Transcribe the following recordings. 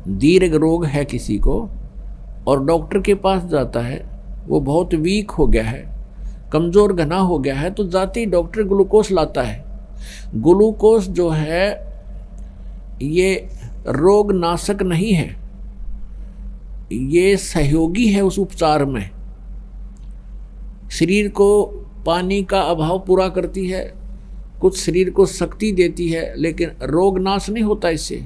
दीर्घ रोग है किसी को और डॉक्टर के पास जाता है, वो बहुत वीक हो गया है, कमज़ोर घना हो गया है, तो जाते ही डॉक्टर ग्लूकोज लाता है। ग्लूकोज जो है ये रोग नाशक नहीं है, ये सहयोगी है उस उपचार में। शरीर को पानी का अभाव पूरा करती है, कुछ शरीर को शक्ति देती है, लेकिन रोग नाश नहीं होता इससे।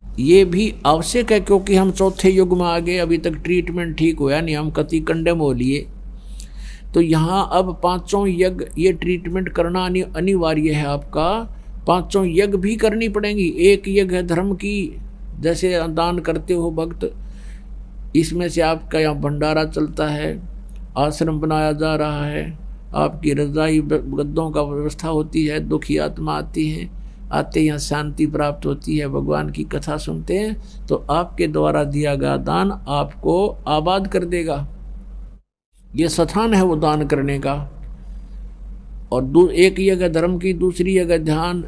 ये भी आवश्यक है क्योंकि हम चौथे युग में आ गए, अभी तक ट्रीटमेंट ठीक होया नहीं, हम कति कंडेम हो लिए। तो यहाँ अब पांचों यज्ञ ये ट्रीटमेंट करना अनिवार्य है आपका। पांचों यज्ञ भी करनी पड़ेंगी। एक यज्ञ है धर्म की, जैसे दान करते हो भक्त, इसमें से आपका यहाँ भंडारा चलता है, आश्रम बनाया जा रहा है, आपकी रजाई गद्दों का व्यवस्था होती है, दुखी आत्मा आती है, आते यहाँ शांति प्राप्त होती है, भगवान की कथा सुनते हैं, तो आपके द्वारा दिया गया दान आपको आबाद कर देगा। ये स्थान है वो दान करने का। और एक जगह धर्म की, दूसरी जगह ध्यान,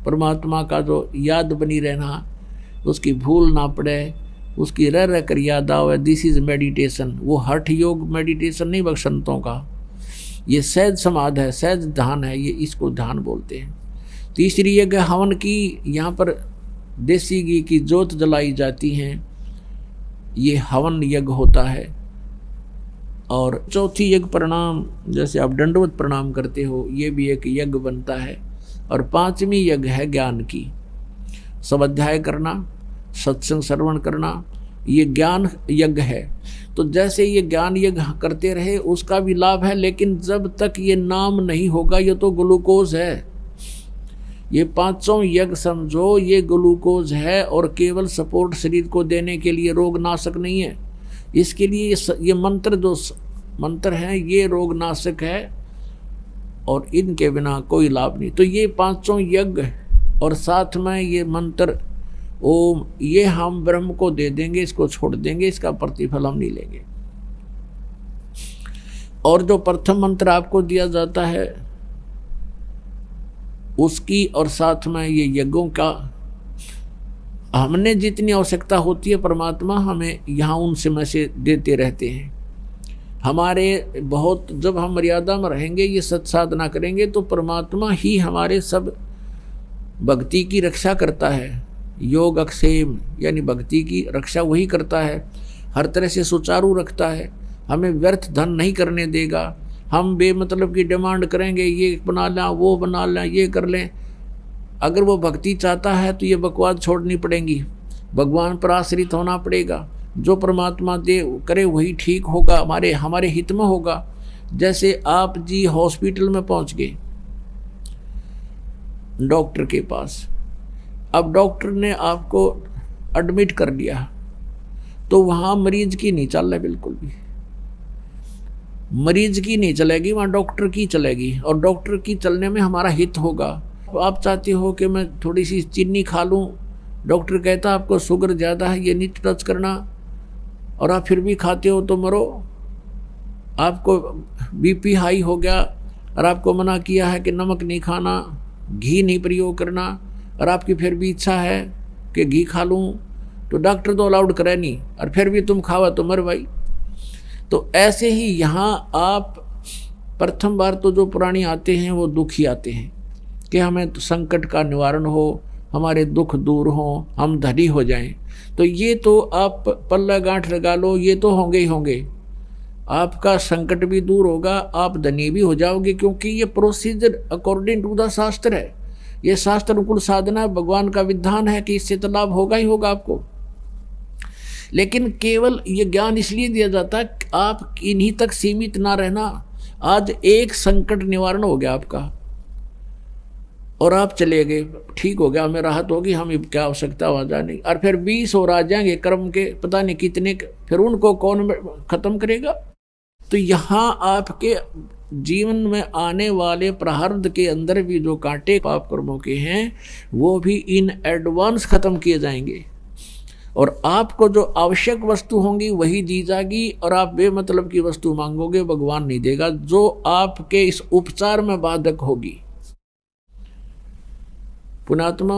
परमात्मा का जो याद बनी रहना, उसकी भूल ना पड़े, उसकी रह रह कर याद आवे। This is meditation. वो हठ योग मेडिटेशन नहीं बख्शंतों का, ये सहज समाध है, सहज ध्यान है, ये इसको ध्यान बोलते हैं। तीसरी जगह हवन की, यहाँ पर देसी घी की जोत जलाई जाती हैं, ये हवन यज्ञ होता है। और चौथी यज्ञ प्रणाम, जैसे आप दंडवत प्रणाम करते हो, ये भी एक यज्ञ बनता है। और पांचवी यज्ञ है ज्ञान की, स्वाध्याय करना, सत्संग श्रवण करना, ये ज्ञान यज्ञ है। तो जैसे ये ज्ञान यज्ञ करते रहे उसका भी लाभ है, लेकिन जब तक ये नाम नहीं होगा, ये तो ग्लूकोज है। ये पांचों यज्ञ समझो, ये ग्लूकोज है और केवल सपोर्ट शरीर को देने के लिए, रोग नाशक नहीं है। इसके लिए ये मंत्र जो मंत्र हैं ये रोग नाशक है और इनके बिना कोई लाभ नहीं। तो ये पांचों यज्ञ और साथ में ये मंत्र ओम, ये हम ब्रह्म को दे देंगे, इसको छोड़ देंगे, इसका प्रतिफल हम नहीं लेंगे। और जो प्रथम मंत्र आपको दिया जाता है उसकी, और साथ में ये यज्ञों का, हमने जितनी आवश्यकता होती है परमात्मा हमें यहाँ उनसे में से देते रहते हैं। हमारे बहुत, जब हम मर्यादा में रहेंगे, ये सत्साधना करेंगे, तो परमात्मा ही हमारे सब भक्ति की रक्षा करता है। योग अक्षेम यानी भक्ति की रक्षा वही करता है, हर तरह से सुचारू रखता है, हमें व्यर्थ धन नहीं करने देगा। हम बेमतलब की डिमांड करेंगे, ये बना लें, वो बना लें, ये कर लें। अगर वो भक्ति चाहता है तो ये बकवास छोड़नी पड़ेगी, भगवान पर आश्रित होना पड़ेगा। जो परमात्मा दे करे वही ठीक होगा, हमारे हित में होगा। जैसे आप जी हॉस्पिटल में पहुंच गए डॉक्टर के पास, अब डॉक्टर ने आपको एडमिट कर लिया, तो वहाँ मरीज की नहीं चल रहा, बिल्कुल भी मरीज की नहीं चलेगी, वहाँ डॉक्टर की चलेगी। और डॉक्टर की चलने में हमारा हित होगा। आप चाहते हो कि मैं थोड़ी सी चीनी खा लूँ, डॉक्टर कहता है आपको शुगर ज़्यादा है, ये नहीं टच करना, और आप फिर भी खाते हो तो मरो। आपको बीपी हाई हो गया और आपको मना किया है कि नमक नहीं खाना, घी नहीं प्रयोग करना, और आपकी फिर भी इच्छा है कि घी खा लूँ, तो डॉक्टर तो अलाउड करे नहीं, और फिर भी तुम खावा तो मर भाई। तो ऐसे ही यहाँ आप प्रथम बार तो जो पुरानी आते हैं वो दुखी आते हैं कि हमें तो संकट का निवारण हो, हमारे दुख दूर हो, हम धनी हो जाएं। तो ये तो आप पल्ला गांठ लगा लो, ये तो होंगे ही होंगे। आपका संकट भी दूर होगा, आप धनी भी हो जाओगे, क्योंकि ये प्रोसीजर अकॉर्डिंग टू द शास्त्र है। ये शास्त्र अनुकूल साधना, भगवान का विधान है कि इससे तो लाभ होगा ही होगा आपको। लेकिन केवल ये ज्ञान इसलिए दिया जाता है आप इन्हीं तक सीमित ना रहना। आज एक संकट निवारण हो गया आपका और आप चले गए, ठीक हो गया, हमें राहत होगी, हमें क्या आवश्यकता वहाँ जाने, और फिर 20 और आ जाएंगे कर्म के पता नहीं कितने, फिर उनको कौन खत्म करेगा। तो यहाँ आपके जीवन में आने वाले प्रारब्ध के अंदर भी जो कांटे पाप कर्मों के हैं वो भी इन एडवांस खत्म किए जाएंगे, और आपको जो आवश्यक वस्तु होंगी वही दी जाएगी, और आप बेमतलब की वस्तु मांगोगे भगवान नहीं देगा, जो आपके इस उपचार में बाधक होगी। पुणात्मा,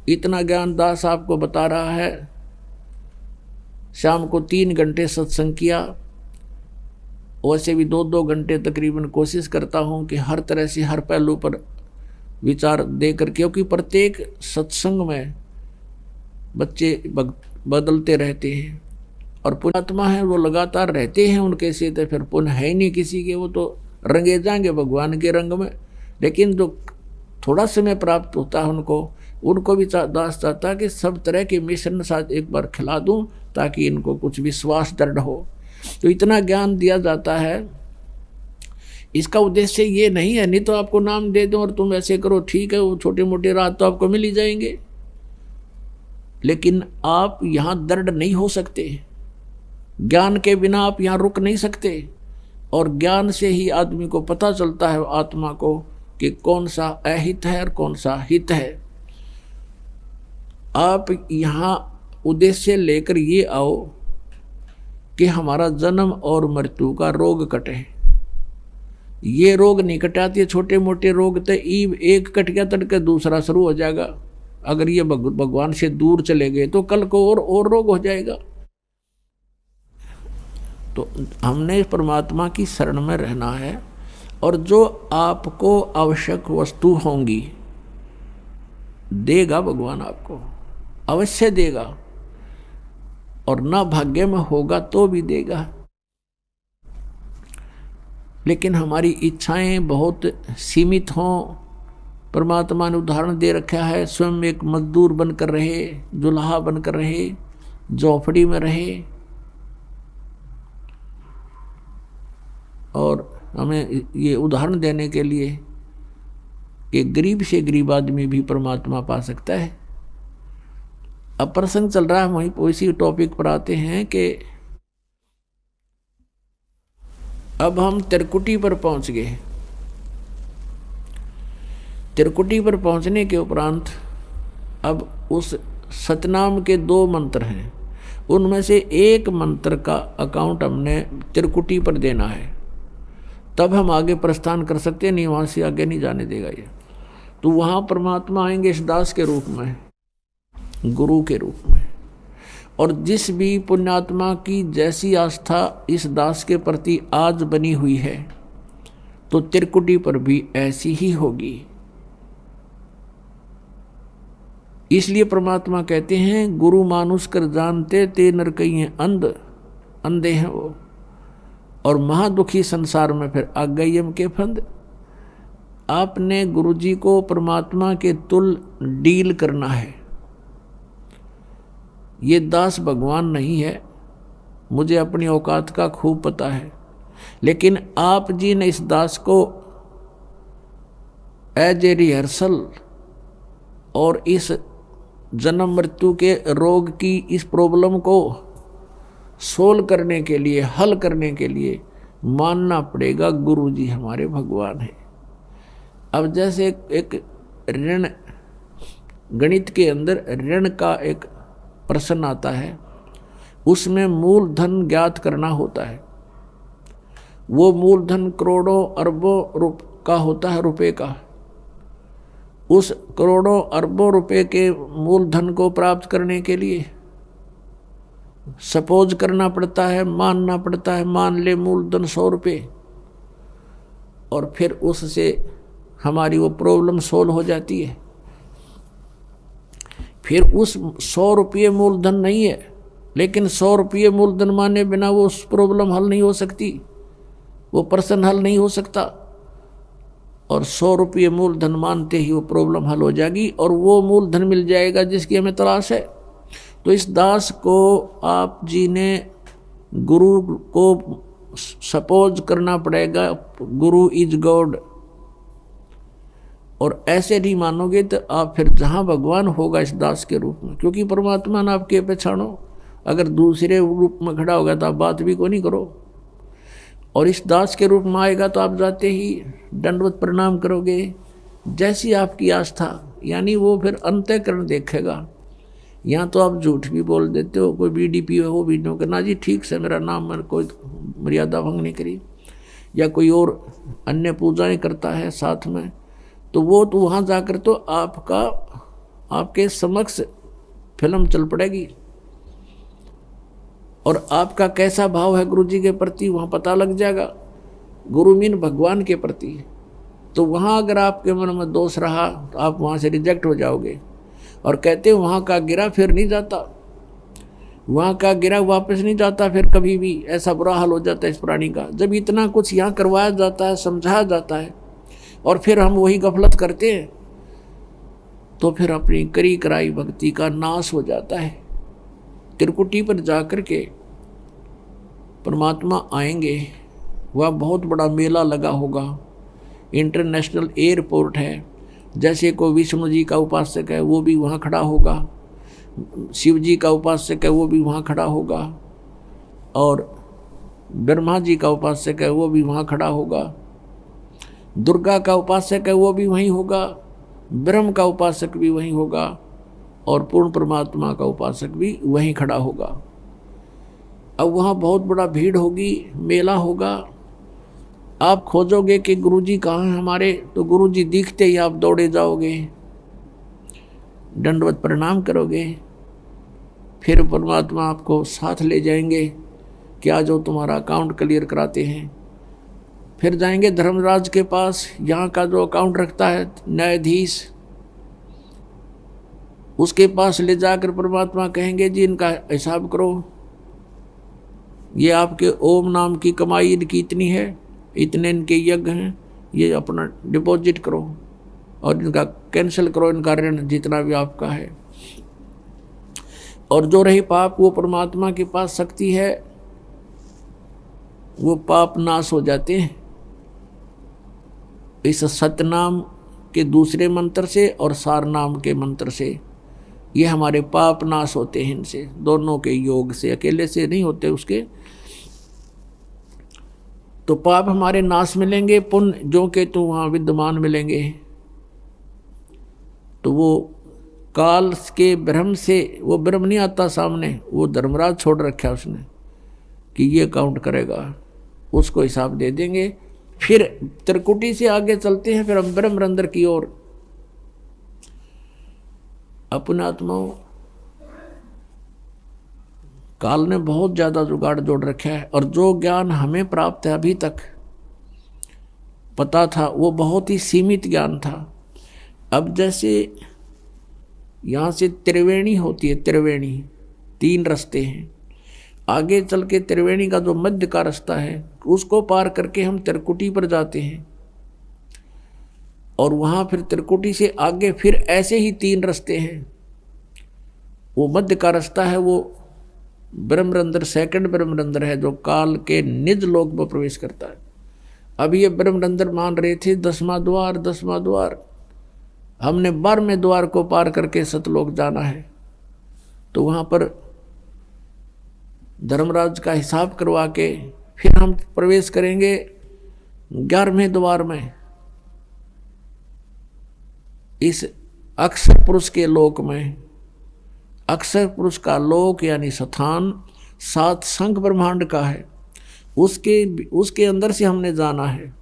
इतना ज्ञान दास आपको बता रहा है। शाम को 3 घंटे सत्संग किया, वैसे भी 2-2 घंटे तकरीबन कोशिश करता हूँ कि हर तरह से हर पहलू पर विचार देकर, क्योंकि प्रत्येक सत्संग में बच्चे बदलते रहते हैं और पुण्यात्मा है वो लगातार रहते हैं उनके से, तो फिर पुण्य है ही नहीं किसी के, वो तो रंगे जाएंगे भगवान के रंग में। लेकिन जो थोड़ा समय प्राप्त होता है उनको भी दास चाहता कि सब तरह के मिश्रण साथ एक बार खिला दूं ताकि इनको कुछ विश्वास दृढ़ हो। तो इतना ज्ञान दिया जाता है। इसका उद्देश्य ये नहीं है, नहीं तो आपको नाम दे दूं और तुम ऐसे करो, ठीक है, वो छोटे मोटे रात तो आपको मिल ही जाएंगे, लेकिन आप यहाँ दृढ़ नहीं हो सकते। ज्ञान के बिना आप यहाँ रुक नहीं सकते, और ज्ञान से ही आदमी को पता चलता है आत्मा को कि कौन सा अहित है और कौन सा हित है। आप यहाँ उद्देश्य लेकर ये आओ कि हमारा जन्म और मृत्यु का रोग कटे। ये रोग नहीं कटाती, छोटे मोटे रोग तो एक कट गया तड़के दूसरा शुरू हो जाएगा। अगर ये भगवान से दूर चले गए तो कल को और रोग हो जाएगा। तो हमने परमात्मा की शरण में रहना है, और जो आपको आवश्यक वस्तु होंगी देगा भगवान, आपको अवश्य देगा, और ना भाग्य में होगा तो भी देगा। लेकिन हमारी इच्छाएं बहुत सीमित हों। परमात्मा ने उदाहरण दे रखा है, स्वयं एक मजदूर बनकर रहे, जुल्हा बनकर रहे, झोपड़ी में रहे, और हमें ये उदाहरण देने के लिए कि गरीब से गरीब आदमी भी परमात्मा पा सकता है। अब प्रसंग चल रहा है, वहीं उसी टॉपिक पर आते हैं कि अब हम त्रिकुटी पर पहुंच गए। त्रिकुटी पर पहुंचने के उपरांत अब उस सतनाम के 2 मंत्र हैं, उनमें से एक मंत्र का अकाउंट हमने त्रिकुटी पर देना है, तब हम आगे प्रस्थान कर सकते हैं, नहीं वहाँ से आगे नहीं जाने देगा ये। तो वहाँ परमात्मा आएंगे इस दास के रूप में, गुरु के रूप में, और जिस भी पुण्यात्मा की जैसी आस्था इस दास के प्रति आज बनी हुई है तो त्रिकुटी पर भी ऐसी ही होगी। इसलिए परमात्मा कहते हैं, गुरु मानुष कर जानते ते नर कई अंधे हैं वो, और महादुखी संसार में फिर आ गई यम के फंद। आपने गुरुजी को परमात्मा के तुल डील करना है। ये दास भगवान नहीं है, मुझे अपनी औकात का खूब पता है, लेकिन आप जी ने इस दास को एज ए रिहर्सल और इस जन्म मृत्यु के रोग की इस प्रॉब्लम को सोल्व करने के लिए, हल करने के लिए मानना पड़ेगा गुरु जी हमारे भगवान हैं। अब जैसे एक ऋण, गणित के अंदर ऋण का एक प्रश्न आता है, उसमें मूलधन ज्ञात करना होता है। वो मूलधन करोड़ों अरबों का होता है, रुपए का। उस करोड़ों अरबों रुपए के मूलधन को प्राप्त करने के लिए सपोज करना पड़ता है, मानना पड़ता है, मान ले मूलधन 100 रुपये, और फिर उससे हमारी वो प्रॉब्लम सोल्व हो जाती है। फिर उस 100 रुपये मूलधन नहीं है, लेकिन 100 रुपये मूलधन माने बिना वो उस प्रॉब्लम हल नहीं हो सकती, वो प्रश्न हल नहीं हो सकता। और 100 रुपये मूलधन मानते ही वो प्रॉब्लम हल हो जाएगी, और वो मूलधन मिल जाएगा जिसकी हमें तलाश है। तो इस दास को आप जी ने गुरु को सपोज करना पड़ेगा, गुरु इज गॉड, और ऐसे नहीं मानोगे तो आप फिर जहाँ भगवान होगा इस दास के रूप में, क्योंकि परमात्मा ने आपके पहचानो। अगर दूसरे रूप में खड़ा होगा तो आप बात भी को नहीं करो, और इस दास के रूप में आएगा तो आप जाते ही दंडवत प्रणाम करोगे, जैसी आपकी आस्था, यानी वो फिर अंतःकरण देखेगा। यहाँ तो आप झूठ भी बोल देते हो, कोई BDP हो भी नहीं करना जी, ठीक से मेरा नाम, मैंने कोई मर्यादा भंग नहीं करी, या कोई और अन्य पूजाएं करता है साथ में, तो वो तो वहाँ जाकर तो आपका आपके समक्ष फिल्म चल पड़ेगी और आपका कैसा भाव है गुरु जी के प्रति वहाँ पता लग जाएगा। गुरु मीन भगवान के प्रति। तो वहाँ अगर आपके मन में दोष रहा तो आप वहाँ से रिजेक्ट हो जाओगे। और कहते हैं वहाँ का गिरा फिर नहीं जाता, वहाँ का गिरा वापस नहीं जाता फिर कभी भी। ऐसा बुरा हाल हो जाता है इस प्राणी का। जब इतना कुछ यहाँ करवाया जाता है, समझाया जाता है और फिर हम वही गफलत करते हैं तो फिर अपनी करी कराई भक्ति का नाश हो जाता है। त्रिकुटी पर जाकर के परमात्मा आएंगे, वह बहुत बड़ा मेला लगा होगा, इंटरनेशनल एयरपोर्ट है। जैसे को विष्णु जी का उपासक है वो भी वहाँ खड़ा होगा, शिव जी का उपासक है वो भी वहाँ खड़ा होगा, और ब्रह्मा जी का उपासक है वो भी वहाँ खड़ा होगा, दुर्गा का उपासक है वो भी वहीं होगा, ब्रह्म का उपासक भी वहीं होगा, और पूर्ण परमात्मा का उपासक भी वहीं खड़ा होगा। अब वहाँ बहुत बड़ा भीड़ होगी, मेला होगा। आप खोजोगे कि गुरुजी कहाँ हैं हमारे, तो गुरुजी दिखते ही आप दौड़े जाओगे, दंडवत प्रणाम करोगे। फिर परमात्मा आपको साथ ले जाएंगे कि आज जो तुम्हारा अकाउंट क्लियर कराते हैं। फिर जाएंगे धर्मराज के पास, यहाँ का जो अकाउंट रखता है न्यायाधीश, उसके पास ले जाकर परमात्मा कहेंगे जी इनका हिसाब करो, ये आपके ओम नाम की कमाई इनकी इतनी है, इतने इनके यज्ञ हैं, ये अपना डिपॉजिट करो और इनका कैंसिल करो, इनका ऋण जितना भी आपका है। और जो रही पाप, वो परमात्मा के पास शक्ति है, वो पाप नाश हो जाते हैं इस सतनाम के दूसरे मंत्र से और सार नाम के मंत्र से। ये हमारे पाप नाश होते हैं इनसे, दोनों के योग से, अकेले से नहीं होते उसके। तो पाप हमारे नाश मिलेंगे, पुण्य जो के तो वहाँ विद्यमान मिलेंगे। तो वो काल के ब्रह्म से, वो ब्रह्म नहीं आता सामने, वो धर्मराज छोड़ रखा उसने कि ये काउंट करेगा, उसको हिसाब दे देंगे। फिर त्रिकुटी से आगे चलते हैं, फिर हम ब्रह्म रंध्र की ओर। अपने आत्माओं, काल ने बहुत ज़्यादा जुगाड़ जोड़ रखा है, और जो ज्ञान हमें प्राप्त है अभी तक पता था वो बहुत ही सीमित ज्ञान था। अब जैसे यहाँ से त्रिवेणी होती है, त्रिवेणी 3 रास्ते हैं, आगे चल के त्रिवेणी का जो मध्य का रास्ता है उसको पार करके हम त्रिकुटी पर जाते हैं, और वहाँ फिर त्रिकुटी से आगे फिर ऐसे ही 3 रास्ते हैं। वो मध्य का रास्ता है वो ब्रह्मरंध्र, सेकंड ब्रह्मरंध्र है, जो काल के निज लोक में प्रवेश करता है। अब ये ब्रह्मरंध्र मान रहे थे 10वां द्वार, 10वां द्वार, हमने 12वें द्वार को पार करके सतलोक जाना है। तो वहाँ पर धर्मराज का हिसाब करवा के फिर हम प्रवेश करेंगे 11वें द्वार में, इस अक्षर पुरुष के लोक में। अक्षर पुरुष का लोक यानी स्थान 7 संख ब्रह्मांड का है, उसके अंदर से हमने जाना है।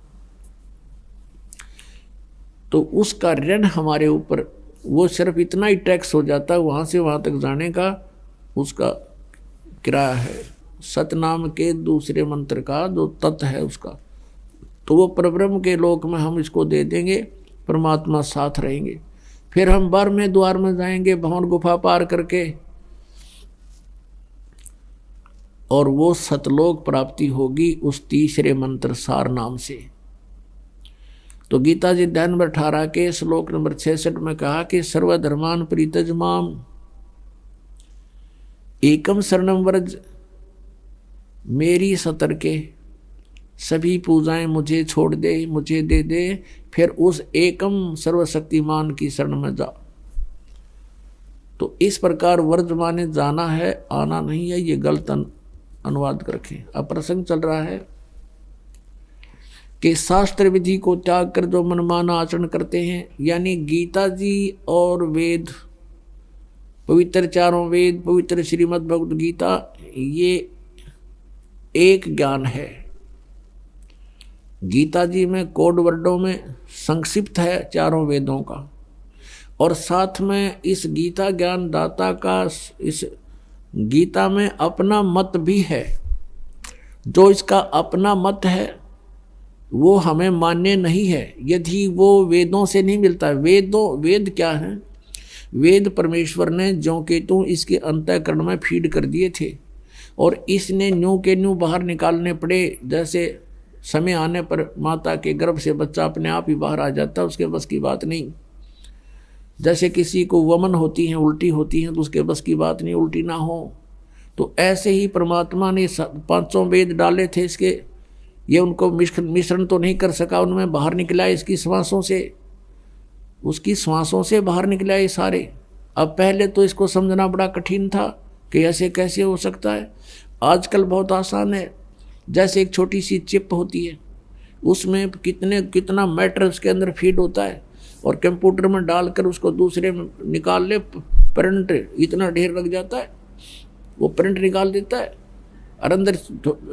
तो उसका ऋण हमारे ऊपर, वो सिर्फ इतना ही टैक्स हो जाता है, वहाँ से वहाँ तक जाने का उसका किराया है, सतनाम के दूसरे मंत्र का जो तत्व है उसका। तो वो परब्रह्म के लोक में हम इसको दे देंगे, परमात्मा साथ रहेंगे। फिर हम 12वें द्वार में जाएंगे, भवन गुफा पार करके, और वो सतलोक प्राप्ति होगी उस तीसरे मंत्र सार नाम से। तो गीता जी अध्याय नंबर 18 के श्लोक नंबर 66 में कहा कि सर्वधर्मान परित्यज माम एकम शरणम व्रज, मेरी सतर्के सभी पूजाएं मुझे छोड़ दे, मुझे दे दे, फिर उस एकम सर्वशक्तिमान की शरण में जा। तो इस प्रकार व्रज माने जाना है, आना नहीं है, ये गलत अनुवाद कर रखें। अब प्रसंग चल रहा है कि शास्त्र विधि को त्याग कर जो मनमाना आचरण करते हैं, यानी गीता जी और वेद, पवित्र 4 वेद, पवित्र श्रीमद् भगवद गीता, ये एक ज्ञान है। गीता जी में कोड वर्डों में संक्षिप्त है 4 वेदों का, और साथ में इस गीता ज्ञान दाता का इस गीता में अपना मत भी है। जो इसका अपना मत है वो हमें मान्य नहीं है यदि वो वेदों से नहीं मिलता। वेद क्या है? वेद परमेश्वर ने ज्यों के त्यों इसके अंतःकरण में फीड कर दिए थे और इसने न्यू के न्यू बाहर निकालने पड़े। जैसे समय आने पर माता के गर्भ से बच्चा अपने आप ही बाहर आ जाता है, उसके बस की बात नहीं। जैसे किसी को वमन होती है, उल्टी होती है, तो उसके बस की बात नहीं उल्टी ना हो। तो ऐसे ही परमात्मा ने 500 वेद डाले थे इसके, ये उनको मिश्रण तो नहीं कर सका, उनमें बाहर निकला इसकी श्वासों से, उसकी श्वासों से बाहर निकला ये सारे। अब पहले तो इसको समझना बड़ा कठिन था कि ऐसे कैसे हो सकता है। आजकल बहुत आसान है। जैसे एक छोटी सी चिप होती है, उसमें कितना मैटर उसके अंदर फीड होता है और कंप्यूटर में डालकर उसको दूसरे में निकाल ले, प्रिंट इतना ढेर लग जाता है, वो प्रिंट निकाल देता है और अंदर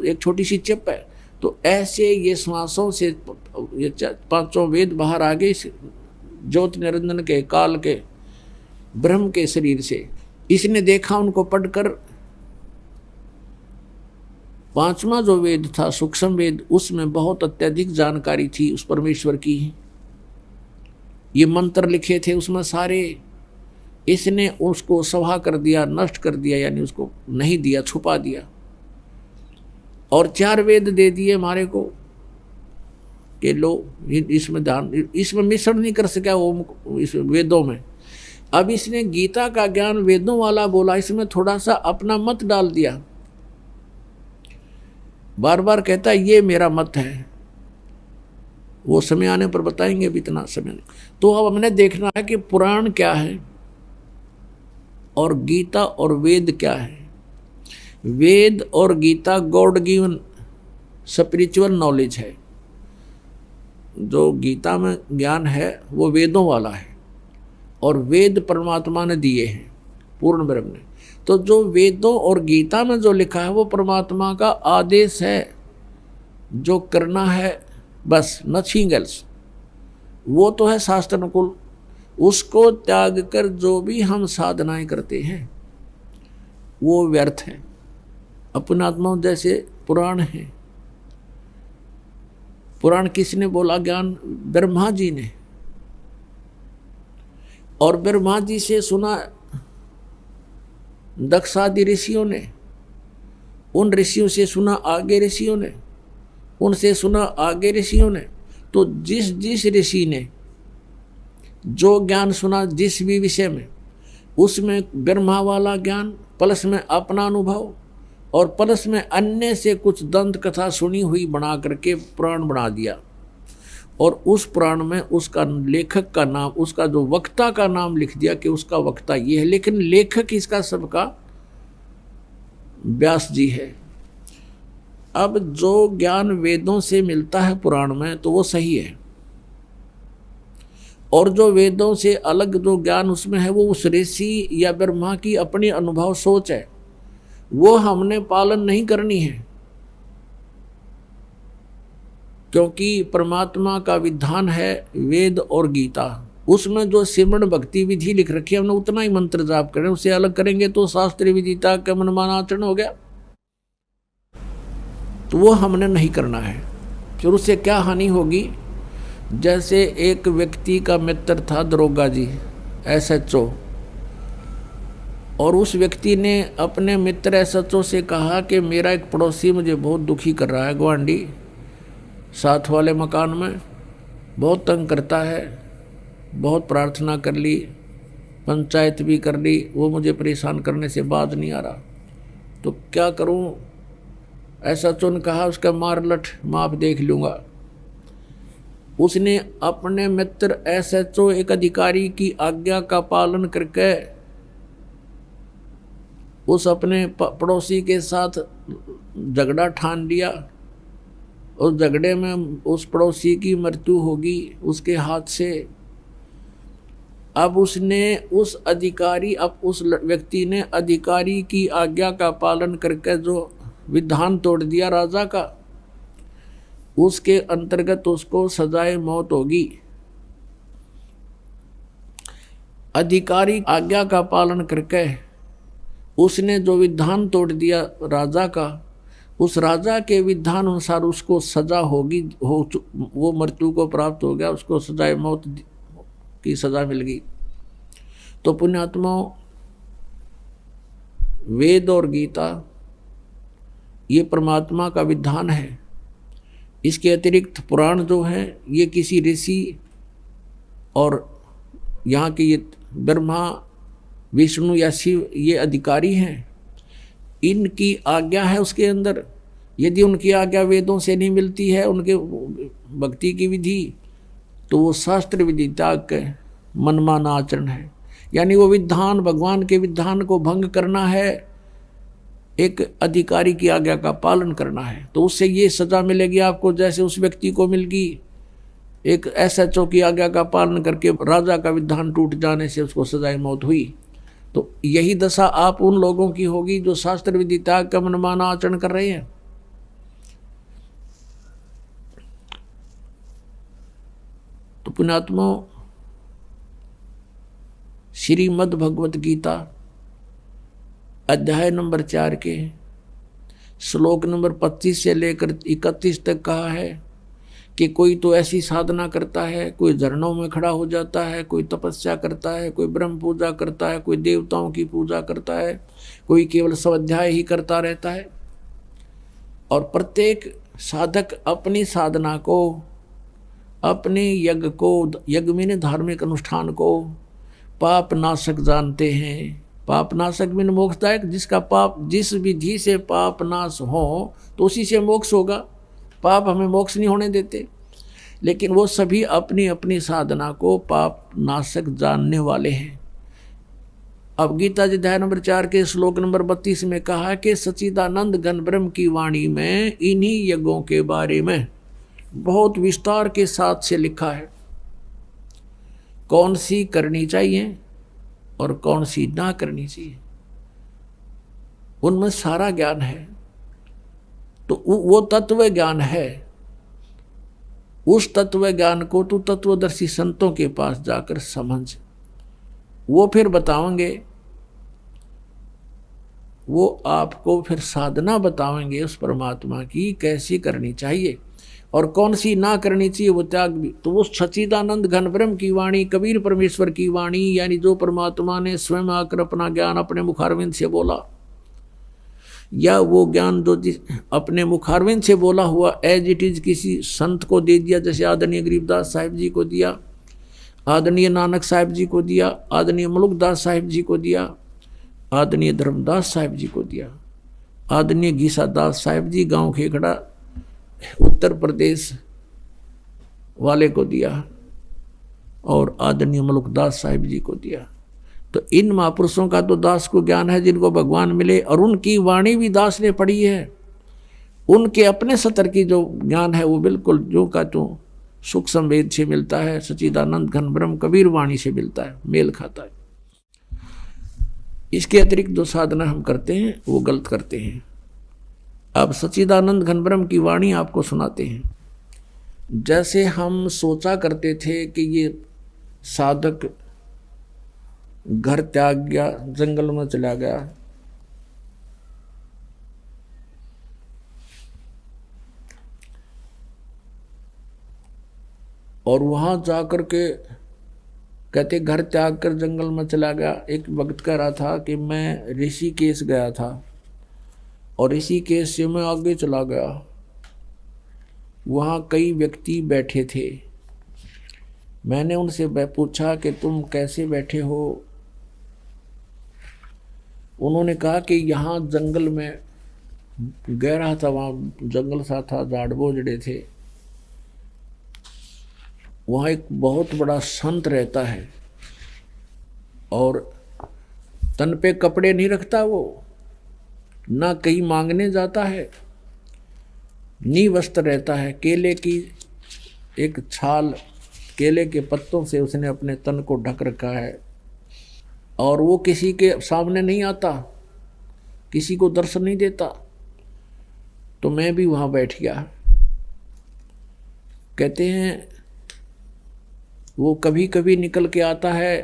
एक छोटी सी चिप है। तो ऐसे ये श्वासों से ये 500 वेद बाहर आ गए ज्योति निरंजन के काल के ब्रह्म के शरीर से। इसने देखा उनको पढ़कर, 5वां जो वेद था सूक्ष्म वेद, उसमें बहुत अत्यधिक जानकारी थी उस परमेश्वर की। ये मंत्र लिखे थे उसमें सारे, इसने उसको सभा कर दिया, नष्ट कर दिया, यानी उसको नहीं दिया, छुपा दिया। और 4 वेद दे दिए हमारे को कि लो इसमें ध्यान, इसमें मिश्रण नहीं कर सका वो इस वेदों में। अब इसने गीता का ज्ञान वेदों वाला बोला, इसमें थोड़ा सा अपना मत डाल दिया। बार बार कहता है ये मेरा मत है, वो समय आने पर बताएंगे, भी इतना समय नहीं। तो अब हमने देखना है कि पुराण क्या है और गीता और वेद क्या है। वेद और Gita God given spiritual knowledge है। जो गीता में ज्ञान है वो वेदों वाला है और वेद परमात्मा ने दिए हैं, पूर्ण ब्रह्म ने। तो जो वेदों और गीता में जो लिखा है वो परमात्मा का आदेश है, जो करना है बस, नथिंग एल्स। वो तो है शास्त्र अनुकूल, उसको त्याग कर जो भी हम साधनाएं करते हैं वो व्यर्थ है। अपनात्मा जैसे पुराण है, पुराण किसने बोला? ज्ञान ब्रह्मा जी ने, और ब्रह्मा जी से सुना दक्षादि ऋषियों ने, उन ऋषियों से सुना आगे ऋषियों ने, उनसे सुना आगे ऋषियों ने। तो जिस जिस ऋषि ने जो ज्ञान सुना जिस भी विषय में, उसमें ब्रह्मा वाला ज्ञान प्लस में अपना अनुभव और प्लस में अन्य से कुछ दंत कथा सुनी हुई बना करके पुराण बना दिया। और उस पुराण में उसका लेखक का नाम, उसका जो वक्ता का नाम लिख दिया कि उसका वक्ता ये है, लेकिन लेखक इसका सबका व्यास जी है। अब जो ज्ञान वेदों से मिलता है पुराण में तो वो सही है, और जो वेदों से अलग जो ज्ञान उसमें है वो उस ऋषि या ब्रह्मा की अपनी अनुभव सोच है, वो हमने पालन नहीं करनी है। क्योंकि परमात्मा का विधान है वेद और गीता, उसमें जो सिमरण भक्ति विधि लिख रखी है हमने उतना ही मंत्र जाप करें, उसे अलग करेंगे तो शास्त्रीय विदिता का मनमाना आचरण हो गया। तो वो हमने नहीं करना है। फिर उससे क्या हानि होगी? जैसे एक व्यक्ति का मित्र था दरोगा जी, SHO, और उस व्यक्ति ने अपने मित्र SHO से कहा कि मेरा एक पड़ोसी मुझे बहुत दुखी कर रहा है, ग्वांडी साथ वाले मकान में बहुत तंग करता है, बहुत प्रार्थना कर ली, पंचायत भी कर ली, वो मुझे परेशान करने से बाज नहीं आ रहा, तो क्या करूं? SHO ने कहा उसका मार लठ, माप देख लूँगा। उसने अपने मित्र SHO एक अधिकारी की आज्ञा का पालन करके उस अपने पड़ोसी के साथ झगड़ा ठान लिया। उस झगड़े में उस पड़ोसी की मृत्यु होगी उसके हाथ से। अब उसने उस व्यक्ति ने अधिकारी की आज्ञा का पालन करके जो विधान तोड़ दिया राजा का, उसके अंतर्गत उसको सजाए मौत होगी। अधिकारी आज्ञा का पालन करके उसने जो विधान तोड़ दिया राजा का, उस राजा के विधान अनुसार उसको सजा होगी, वो मृत्यु को प्राप्त हो गया, उसको सजाए मौत की सजा मिल गई। तो पुण्यात्माओं, वेद और गीता ये परमात्मा का विधान है। इसके अतिरिक्त पुराण जो है ये किसी ऋषि और यहाँ के ये ब्रह्मा विष्णु या शिव ये अधिकारी हैं, इनकी आज्ञा है उसके अंदर। यदि उनकी आज्ञा वेदों से नहीं मिलती है, उनके भक्ति की विधि, तो वो शास्त्र विधि त्याग के मनमाना आचरण है। यानी वो विधान, भगवान के विधान को भंग करना है, एक अधिकारी की आज्ञा का पालन करना है। तो उससे ये सजा मिलेगी आपको, जैसे उस व्यक्ति को मिल गई एक SHO की आज्ञा का पालन करके राजा का विधान टूट जाने से उसको सजाए मौत हुई। तो यही दशा आप उन लोगों की होगी जो शास्त्र विधि त्याग का मनमाना आचरण कर रहे हैं। तो पुण्यात्मा, श्रीमद् भगवत गीता अध्याय नंबर 4 के श्लोक नंबर 25 से लेकर 31 तक कहा है कि कोई तो ऐसी साधना करता है, कोई झरनों में खड़ा हो जाता है, कोई तपस्या करता है, कोई ब्रह्म पूजा करता है, कोई देवताओं की पूजा करता है, कोई केवल स्वाध्याय ही करता रहता है। और प्रत्येक साधक अपनी साधना को, अपने यज्ञ को, यज्ञ में धार्मिक अनुष्ठान को पाप नाशक जानते हैं। पाप नाशक में मोक्षदायक, जिसका पाप, जिस विधि से पाप नाश हो तो उसी से मोक्ष होगा। पाप हमें मोक्ष नहीं होने देते, लेकिन वो सभी अपनी अपनी साधना को पाप नाशक जानने वाले हैं। अब गीता जी अध्याय नंबर 4 के श्लोक नंबर 32 में कहा कि सच्चिदानंद घन ब्रह्म की वाणी में इन्हीं यज्ञों के बारे में बहुत विस्तार के साथ से लिखा है, कौन सी करनी चाहिए और कौन सी ना करनी चाहिए, उनमें सारा ज्ञान है। तो वो तत्व ज्ञान है। उस तत्व ज्ञान को तू तत्वदर्शी संतों के पास जाकर समझ, वो फिर बताएंगे, वो आपको फिर साधना बताएंगे उस परमात्मा की कैसी करनी चाहिए और कौन सी ना करनी चाहिए, वो त्याग भी। तो वो सच्चिदानंद घन ब्रह्म की वाणी, कबीर परमेश्वर की वाणी, यानी जो परमात्मा ने स्वयं आकर अपना ज्ञान अपने मुखारविंद से बोला, या वो ज्ञान जो अपने मुखारविंद से बोला हुआ एज इट इज किसी संत को दे दिया, जैसे आदरणीय गरीबदास साहिब जी को दिया, आदरणीय नानक साहिब जी को दिया, आदरणीय मलुकदास साहिब जी को दिया, आदरणीय धर्मदास साहिब जी को दिया, आदरणीय गीसादास साहिब जी गांव खेखड़ा उत्तर प्रदेश वाले को दिया, और आदरणीय मलुकदास साहिब जी को दिया। तो इन महापुरुषों का तो दास को ज्ञान है जिनको भगवान मिले, और उनकी वाणी भी दास ने पढ़ी है। उनके अपने सतर की जो ज्ञान है वो बिल्कुल जो का तो सूक्ष्म वेद से मिलता है, सच्चिदानंद घन ब्रह्म कबीर वाणी से मिलता है, मेल खाता है। इसके अतिरिक्त जो साधना हम करते हैं वो गलत करते हैं। अब सच्चिदानंद घन ब्रह्म की वाणी आपको सुनाते हैं। जैसे हम सोचा करते थे कि ये साधक घर त्याग गया, जंगल में चला गया, और वहां जाकर के कहते घर त्याग कर जंगल में चला गया। एक वक्त कह रहा था कि मैं ऋषिकेश गया था और ऋषिकेश से मैं आगे चला गया, वहाँ कई व्यक्ति बैठे थे। मैंने उनसे पूछा कि तुम कैसे बैठे हो। उन्होंने कहा कि यहाँ जंगल में गह रहा था, वहाँ जंगल सा था, झाड़ बोझड़े थे, वहाँ एक बहुत बड़ा संत रहता है और तन पे कपड़े नहीं रखता, वो ना कहीं मांगने जाता है, निवस्त्र रहता है। केले की एक छाल, केले के पत्तों से उसने अपने तन को ढक रखा है और वो किसी के सामने नहीं आता, किसी को दर्शन नहीं देता। तो मैं भी वहाँ बैठ गया। कहते हैं वो कभी कभी निकल के आता है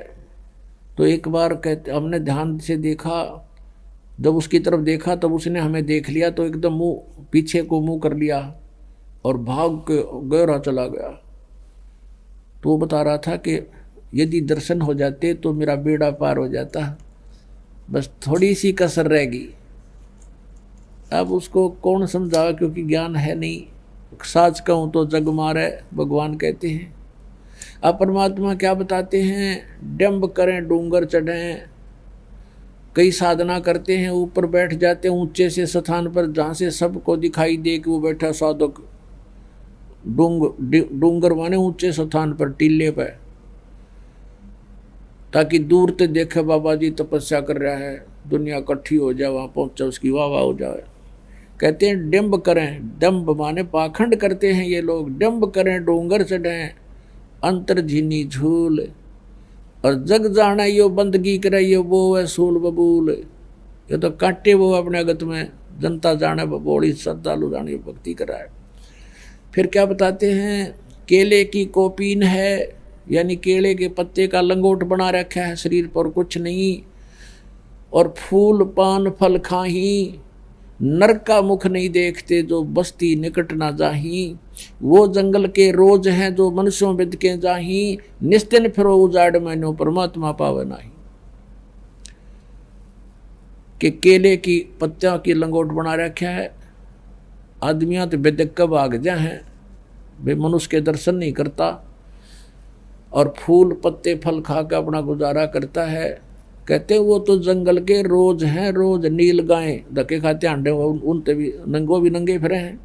तो एक बार कहते हमने ध्यान से देखा, जब उसकी तरफ देखा तब उसने हमें देख लिया, तो एकदम मुंह पीछे को मुंह कर लिया और भाग के गहरा चला गया। तो वो बता रहा था कि यदि दर्शन हो जाते तो मेरा बेड़ा पार हो जाता, बस थोड़ी सी कसर रहेगी। अब उसको कौन समझावे, क्योंकि ज्ञान है नहीं। साच कहूँ तो जग मारे, भगवान कहते हैं। अब परमात्मा क्या बताते हैं, डंब करें डूंगर चढ़ें, कई साधना करते हैं, ऊपर बैठ जाते हैं ऊंचे से स्थान पर जहाँ से सबको दिखाई दे कि वो बैठा साधक। डूंगर माने ऊंचे स्थान पर, टीले पर, ताकि दूर से देखे बाबा जी तपस्या कर रहा है, दुनिया इकट्ठी हो जाए, वहाँ पहुँचे उसकी वाह वाह हो जाए। कहते हैं डंब करें, डंब माने पाखंड करते हैं ये लोग। डंब करें डूंगर चढ़ें, अंतर झीनी झूल, और जग जाना यो बंदगी करे यो वो है सूल बबूल। ये तो काटे वो अपने अगत में, जनता जाने बबोड़ी, श्रद्धालु जाने भक्ति कराए। फिर क्या बताते हैं, केले की कोपीन है, यानी केले के पत्ते का लंगोट बना रखा है शरीर पर, कुछ नहीं। और फूल पान फल खाही, नर का मुख नहीं देखते जो बस्ती निकट ना जाही। वो जंगल के रोज हैं जो मनुष्यों बिद के जाही, निस्तिन फिरो उजाड़ मैनो परमात्मा पावे नाही। कि केले की पत्तियों की लंगोट बना रखा है, आदमियां तो बेदक कब आग जा हैं, वे मनुष्य के दर्शन नहीं करता, और फूल पत्ते फल खा के अपना गुजारा करता है। कहते वो तो जंगल के रोज हैं, रोज नील गाय धक्के खाते आंडे, उनते भी नंगो भी नंगे फिरे हैं।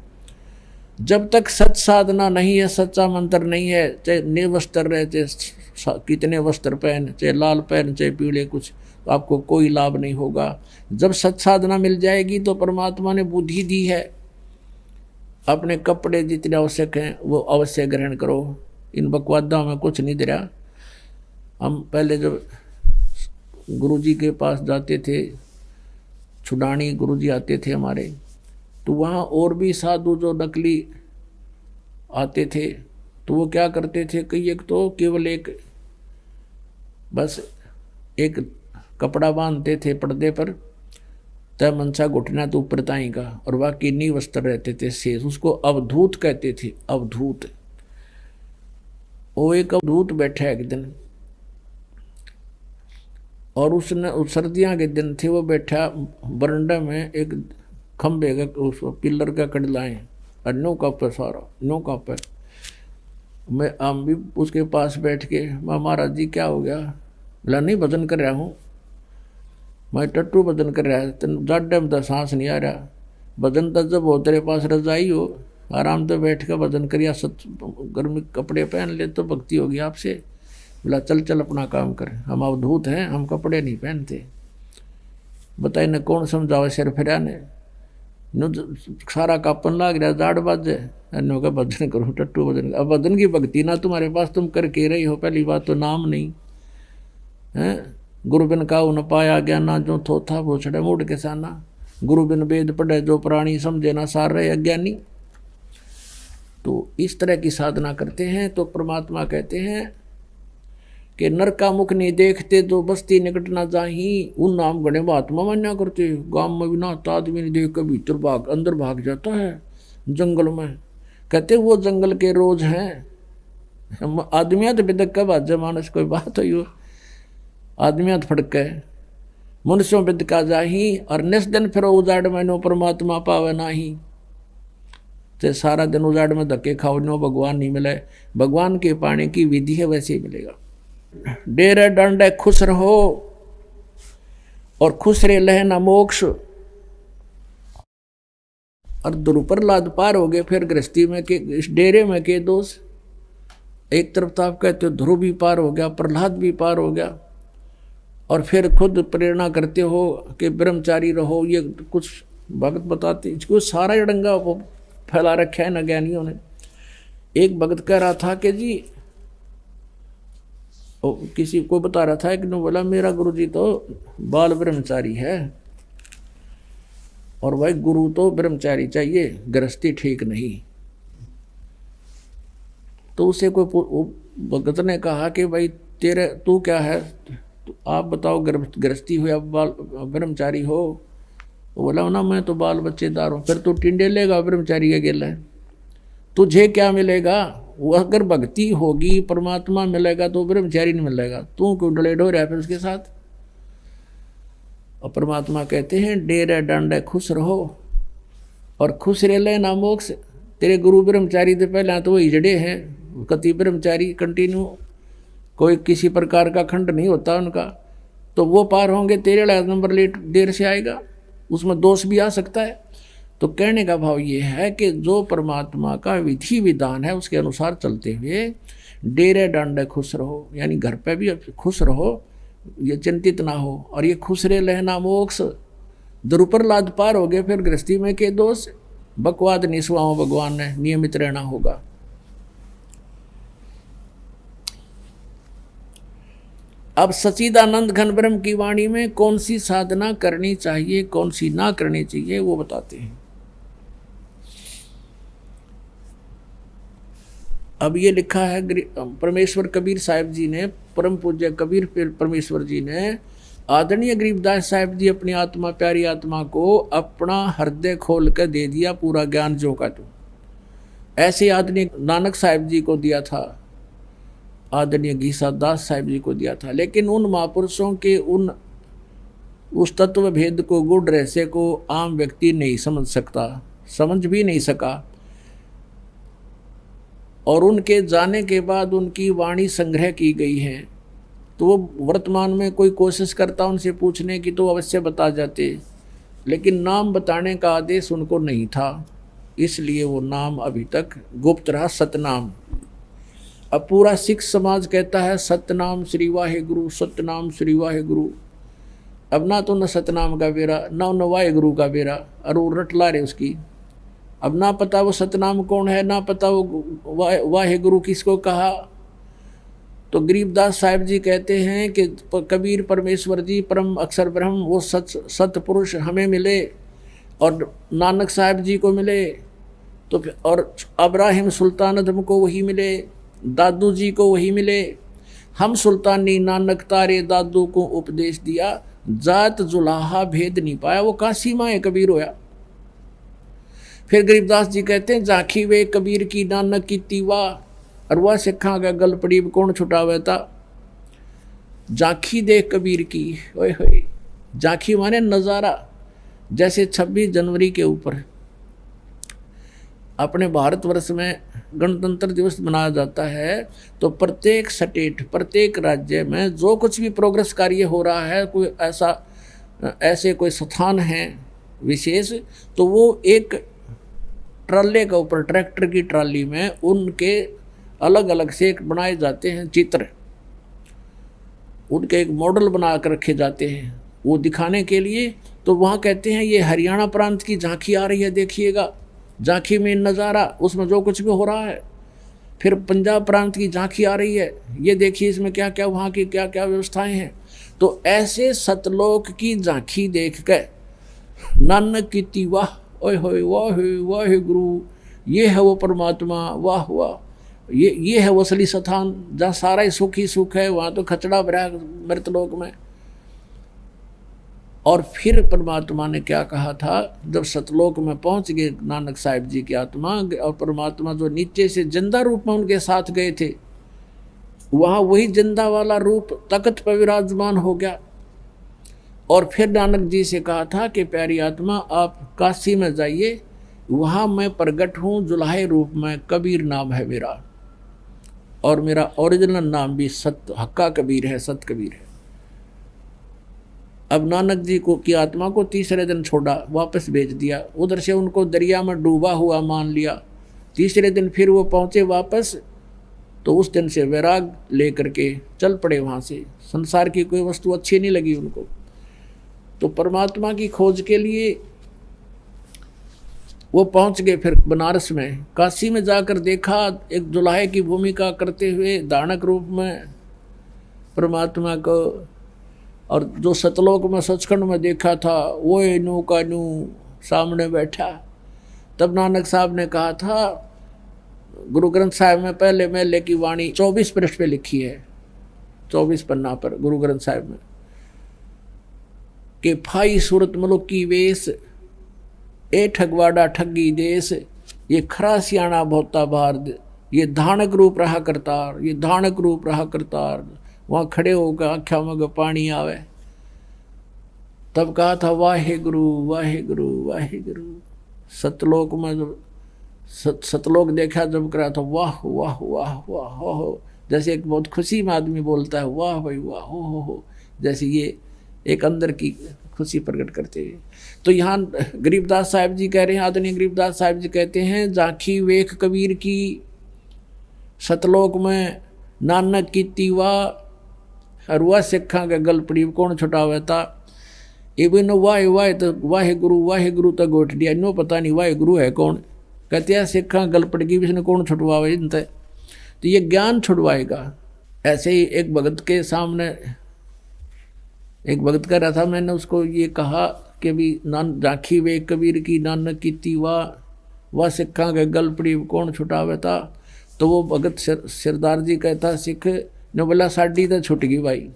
जब तक सच साधना नहीं है, सच्चा मंत्र नहीं है, चाहे निर्वस्त्र रहे, चाहे कितने वस्त्र पहन, चाहे लाल पहन चाहे पीले, कुछ तो आपको कोई लाभ नहीं होगा। जब सच साधना मिल जाएगी तो परमात्मा ने बुद्धि दी है, अपने कपड़े जितने आवश्यक हैं वो अवश्य ग्रहण करो। इन बकवादों में कुछ नहीं दे रहा। हम पहले जब गुरुजी के पास जाते थे, छुडानी गुरुजी आते थे हमारे, तो वहाँ और भी साधु जो नकली आते थे, तो वो क्या करते थे, कई एक तो केवल एक बस एक कपड़ा बांधते थे पर्दे पर, तय मनसा घुटना तो ऊपर ताई का, और बाकी नी वस्त्र रहते थे शेष। उसको अवधूत कहते थे, अवधूत। वो एक अवधूत बैठा एक दिन, और उसने सर्दियाँ के दिन थे, वो बैठा बरंडा में एक खम्भे का उस पिलर का कड़लाएँ, और नो कप है सारा, नो कप है। मैं हम भी उसके पास बैठ के, महाराज जी क्या हो गया? बोला नहीं भजन कर रहा हूँ मैं, टट्टू भजन कर रहा है, तेन जाडे में तो सांस नहीं आ रहा। भजन तो जब हो तेरे पास रजाई हो, आराम से बैठ कर भजन करिया, गर्मी कपड़े पहन ले तो भक्ति होगी आपसे। बोला चल चल अपना काम कर, हम अवधूत हैं, हम कपड़े नहीं पहनते। बताए न कौन समझावे सिर फिरा ने, सारा कापन लाग रहा, जाड़ बाजे, अन्यों का भजन करो, टट्टू भजन। अब भजन की भक्ति ना तुम्हारे पास, तुम करके रही हो, पहली बात तो नाम नहीं है। गुरु बिन काऊ न पाया ज्ञाना, जो थोथा वो छड़े मूड के साना। गुरु बिन वेद पढ़े जो प्राणी, समझे ना सार रहे अज्ञानी। तो इस तरह की साधना करते हैं तो परमात्मा कहते हैं कि नर का मुख नहीं देखते तो बस्ती निकट ना जाही। उन नाम गणे महात्मा मान्या करते, गांव में भी नहाता आदमी नहीं देख कर भीतर भाग अंदर भाग जाता है जंगल में। कहते वो जंगल के रोज हैं, आदमियाँ तो बेदक का बाजा मानस, कोई बात हो, आदमियाँ तो फड़क है, मनुष्यों बिद का जाही। और निस दिन फिर उजाड़ मैनो परमात्मा पावे नाही। तो सारा दिन उजाड़ में धक्के खाओ, नो भगवान नहीं मिले। भगवान के पाने की विधि है, वैसे ही मिलेगा। डेरे डंडे खुश रहो और खुश रे लह न मोक्ष। और दुरुपरलाद पार हो गए, फिर गृहस्थी में के इस डेरे में के दोष। एक तरफ तो आप कहते हो ध्रुव भी पार हो गया, प्रहलाद भी पार हो गया, और फिर खुद प्रेरणा करते हो कि ब्रह्मचारी रहो। ये कुछ भगत बताते, इसको सारा अड़ंगा फैला रखा है न ज्ञानियों ने। एक भगत कह रहा था कि जी, किसी को बता रहा था कि बोला मेरा गुरुजी तो बाल ब्रह्मचारी है, और भाई गुरु तो ब्रह्मचारी चाहिए, गृहस्थी ठीक नहीं। तो उसे कोई भगत ने कहा कि भाई तू क्या है, तो आप बताओ, गृहस्थी हो या ब्रह्मचारी हो? तो बोला ना मैं तो बाल बच्चेदार हूँ। फिर तो टिंडे लेगा ब्रह्मचारी का गेला है, तुझे क्या मिलेगा? वो अगर भक्ति होगी परमात्मा मिलेगा तो ब्रह्मचारी नहीं मिलेगा, तू क्यों डले ढो रहा है फिर उसके साथ? और परमात्मा कहते हैं डेरे डंडे खुश रहो और खुश रह ले ना मोक्ष। तेरे गुरु ब्रह्मचारी तो पहले तो वही जड़े हैं, कति ब्रह्मचारी कंटिन्यू, कोई किसी प्रकार का खंड नहीं होता उनका, तो वो पार होंगे। तेरे लाख नंबर लेट देर से आएगा, उसमें दोष भी आ सकता है। तो कहने का भाव ये है कि जो परमात्मा का विधि विधान है उसके अनुसार चलते हुए डेरे डांडे खुश रहो, यानी घर पे भी खुश रहो, ये चिंतित ना हो। और ये खुश रहे लेना मोक्ष, द्रुपर लाद पार हो गए फिर गृहस्थी में के दोष बकवाद निस्वाओं भगवान ने नियमित रहना होगा। अब सच्चिदानंद घन ब्रह्म की वाणी में कौन सी साधना करनी चाहिए कौन सी ना करनी चाहिए वो बताते हैं। अब ये लिखा है परमेश्वर कबीर साहिब जी ने, परम पूज्य कबीर परमेश्वर जी ने आदरणीय गरीबदास साहिब जी अपनी आत्मा प्यारी आत्मा को अपना हृदय खोल कर दे दिया पूरा ज्ञान जो का तो। ऐसे आदरणीय नानक साहिब जी को दिया था, आदरणीय गीसा दास साहिब जी को दिया था। लेकिन उन महापुरुषों के उस तत्व भेद को, गुण रहस्य को आम व्यक्ति नहीं समझ सकता, समझ भी नहीं सका। और उनके जाने के बाद उनकी वाणी संग्रह की गई है, तो वो वर्तमान में कोई कोशिश करता उनसे पूछने की तो अवश्य बता जाते, लेकिन नाम बताने का आदेश उनको नहीं था, इसलिए वो नाम अभी तक गुप्त रहा, सतनाम। अब पूरा सिख समाज कहता है सतनाम श्री वाहेगुरु, सतनाम श्री वाहेगुरु। अब ना तो न सतनाम का बेरा न वाहेगुरु का बेरा, और वो रटला रहे उसकी। अब ना पता वो सतनाम कौन है, ना पता वो वाहेगुरु किसको कहा। तो गरीबदास साहिब जी कहते हैं कि कबीर परमेश्वर जी परम अक्षर ब्रह्म वो सतपुरुष हमें मिले और नानक साहिब जी को मिले, तो और अब्राहिम सुल्तान अदम को वही मिले, दादू जी को वही मिले। हम सुल्तानी नानक तारे दादू को उपदेश दिया, जात जुलाहा भेद नहीं पाया, वो काशी माए कबीर होया। फिर गरीबदास जी कहते हैं झांकी वे कबीर की नानक की तीवा, और वह सिखा का गल पड़ी कौन छुटावे था। झांकी देख कबीर की, ओए होए, झांकी माने नज़ारा। जैसे 26 जनवरी के ऊपर अपने भारतवर्ष में गणतंत्र दिवस मनाया जाता है, तो प्रत्येक स्टेट प्रत्येक राज्य में जो कुछ भी प्रोग्रेस कार्य हो रहा है, कोई ऐसे कोई स्थान है विशेष, तो वो एक ट्राले के ऊपर ट्रैक्टर की ट्राली में उनके अलग अलग से एक बनाए जाते हैं चित्र, उनके एक मॉडल बना कर रखे जाते हैं वो दिखाने के लिए। तो वहाँ कहते हैं ये हरियाणा प्रांत की झांकी आ रही है, देखिएगा झांकी में नज़ारा, उसमें जो कुछ भी हो रहा है। फिर पंजाब प्रांत की झांकी आ रही है, ये देखिए इसमें क्या क्या वहाँ की क्या क्या व्यवस्थाएं हैं। तो ऐसे सतलोक की झांकी देख कर नानक की वाह, ओए होए, वाह वाह गुरु, ये है वो परमात्मा, वाह वाह, ये है वो असली स्थान जहाँ सारा ही सुख ही सुख है, वहाँ तो खचड़ा भरा मृतलोक में। और फिर परमात्मा ने क्या कहा था, जब सतलोक में पहुँच गए नानक साहिब जी की आत्मा, और परमात्मा जो नीचे से जिंदा रूप में उनके साथ गए थे, वहाँ वही जिंदा वाला रूप तख्त पर विराजमान हो गया। और फिर नानक जी से कहा था कि प्यारी आत्मा आप काशी में जाइए, वहाँ मैं प्रगट हूँ जुलाहे रूप में, कबीर नाम है मेरा, और मेरा ओरिजिनल नाम भी सत हक्का कबीर है, सत कबीर है। अब नानक जी को की आत्मा को तीसरे दिन छोड़ा, वापस भेज दिया, उधर से उनको दरिया में डूबा हुआ मान लिया। तीसरे दिन फिर वो पहुँचे वापस, तो उस दिन से वैराग लेकर के चल पड़े वहाँ से, संसार की कोई वस्तु अच्छी नहीं लगी उनको। तो परमात्मा की खोज के लिए वो पहुंच गए फिर बनारस में। काशी में जाकर देखा एक जुलाहे की भूमिका करते हुए धारणक रूप में परमात्मा को, और जो सतलोक में सचखंड में देखा था वो नू का नू सामने बैठा। तब नानक साहब ने कहा था, गुरु ग्रंथ साहिब में पहले मेले की वाणी 24 पृष्ठ पे लिखी है, 24 पन्ना पर गुरु ग्रंथ साहिब में कि फाई सूरत मलुक की वेश, ए ठगवाड़ा ठगी देश, ये खरा सियाणा भोता बार, ये धानक रूप रहा करतार, ये धानक रूप रहा करतार। वहाँ खड़े होकर आख्या में पानी आवे। तब कहा था वाहे गुरु वाहे गुरु वाहे गुरु। सतलोक में जब सतलोक देखा जब करा था वाह वाह वाह वाह हो, जैसे एक बहुत खुशी में आदमी बोलता है वाह भाई वाह हो, जैसे ये एक अंदर की खुशी प्रकट करते हुए। तो यहाँ गरीबदास साहिब जी कह रहे हैं, आदरणीय गरीबदास साहिब जी कहते हैं, झांकी वेख कबीर की सतलोक में नानक की तीवा हरुआ सिखा के गल पड़ी कौन छुटावे था। इबिन वाहे वाहे तो वाहे गुरु तो गोट दिया, नो पता नहीं वाहे गुरु है कौन। कहते हैं सिखा गल पड़ गई, इसने कौन छुटवावे इनते, तो ये ज्ञान छुड़वाएगा। ऐसे ही एक भगत के सामने एक भगत कह रहा था, मैंने उसको ये कहा कि भी नान झांकी वे कबीर की नानक की तीवा वह सिखा के गल पड़ी कौन छुटावे था। तो वो भगत सिरदार जी कहता सिख ने बोला साड़ी तो छुट गई भाई,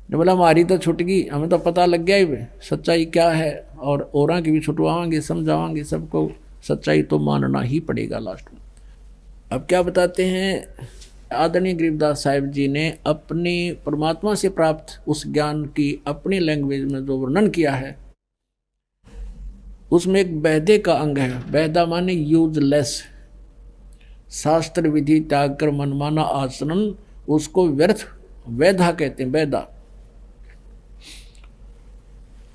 ने बोला हमारी तो छुट गई, हमें तो पता लग गया ही सच्चाई क्या है, और औरों की भी छुटवाएंगे समझावाएंगे, सबको सच्चाई तो मानना ही पड़ेगा लास्ट में। अब क्या बताते हैं आदरणीय गरीबदास साहिब जी ने अपने परमात्मा से प्राप्त उस ज्ञान की अपनी लैंग्वेज में जो वर्णन किया है, उसमें एक वैधे का अंग है। वैधा माने यूजलेस, शास्त्र विधि त्याग कर मनमाना आचरण, उसको व्यर्थ वैधा कहते हैं। वैधा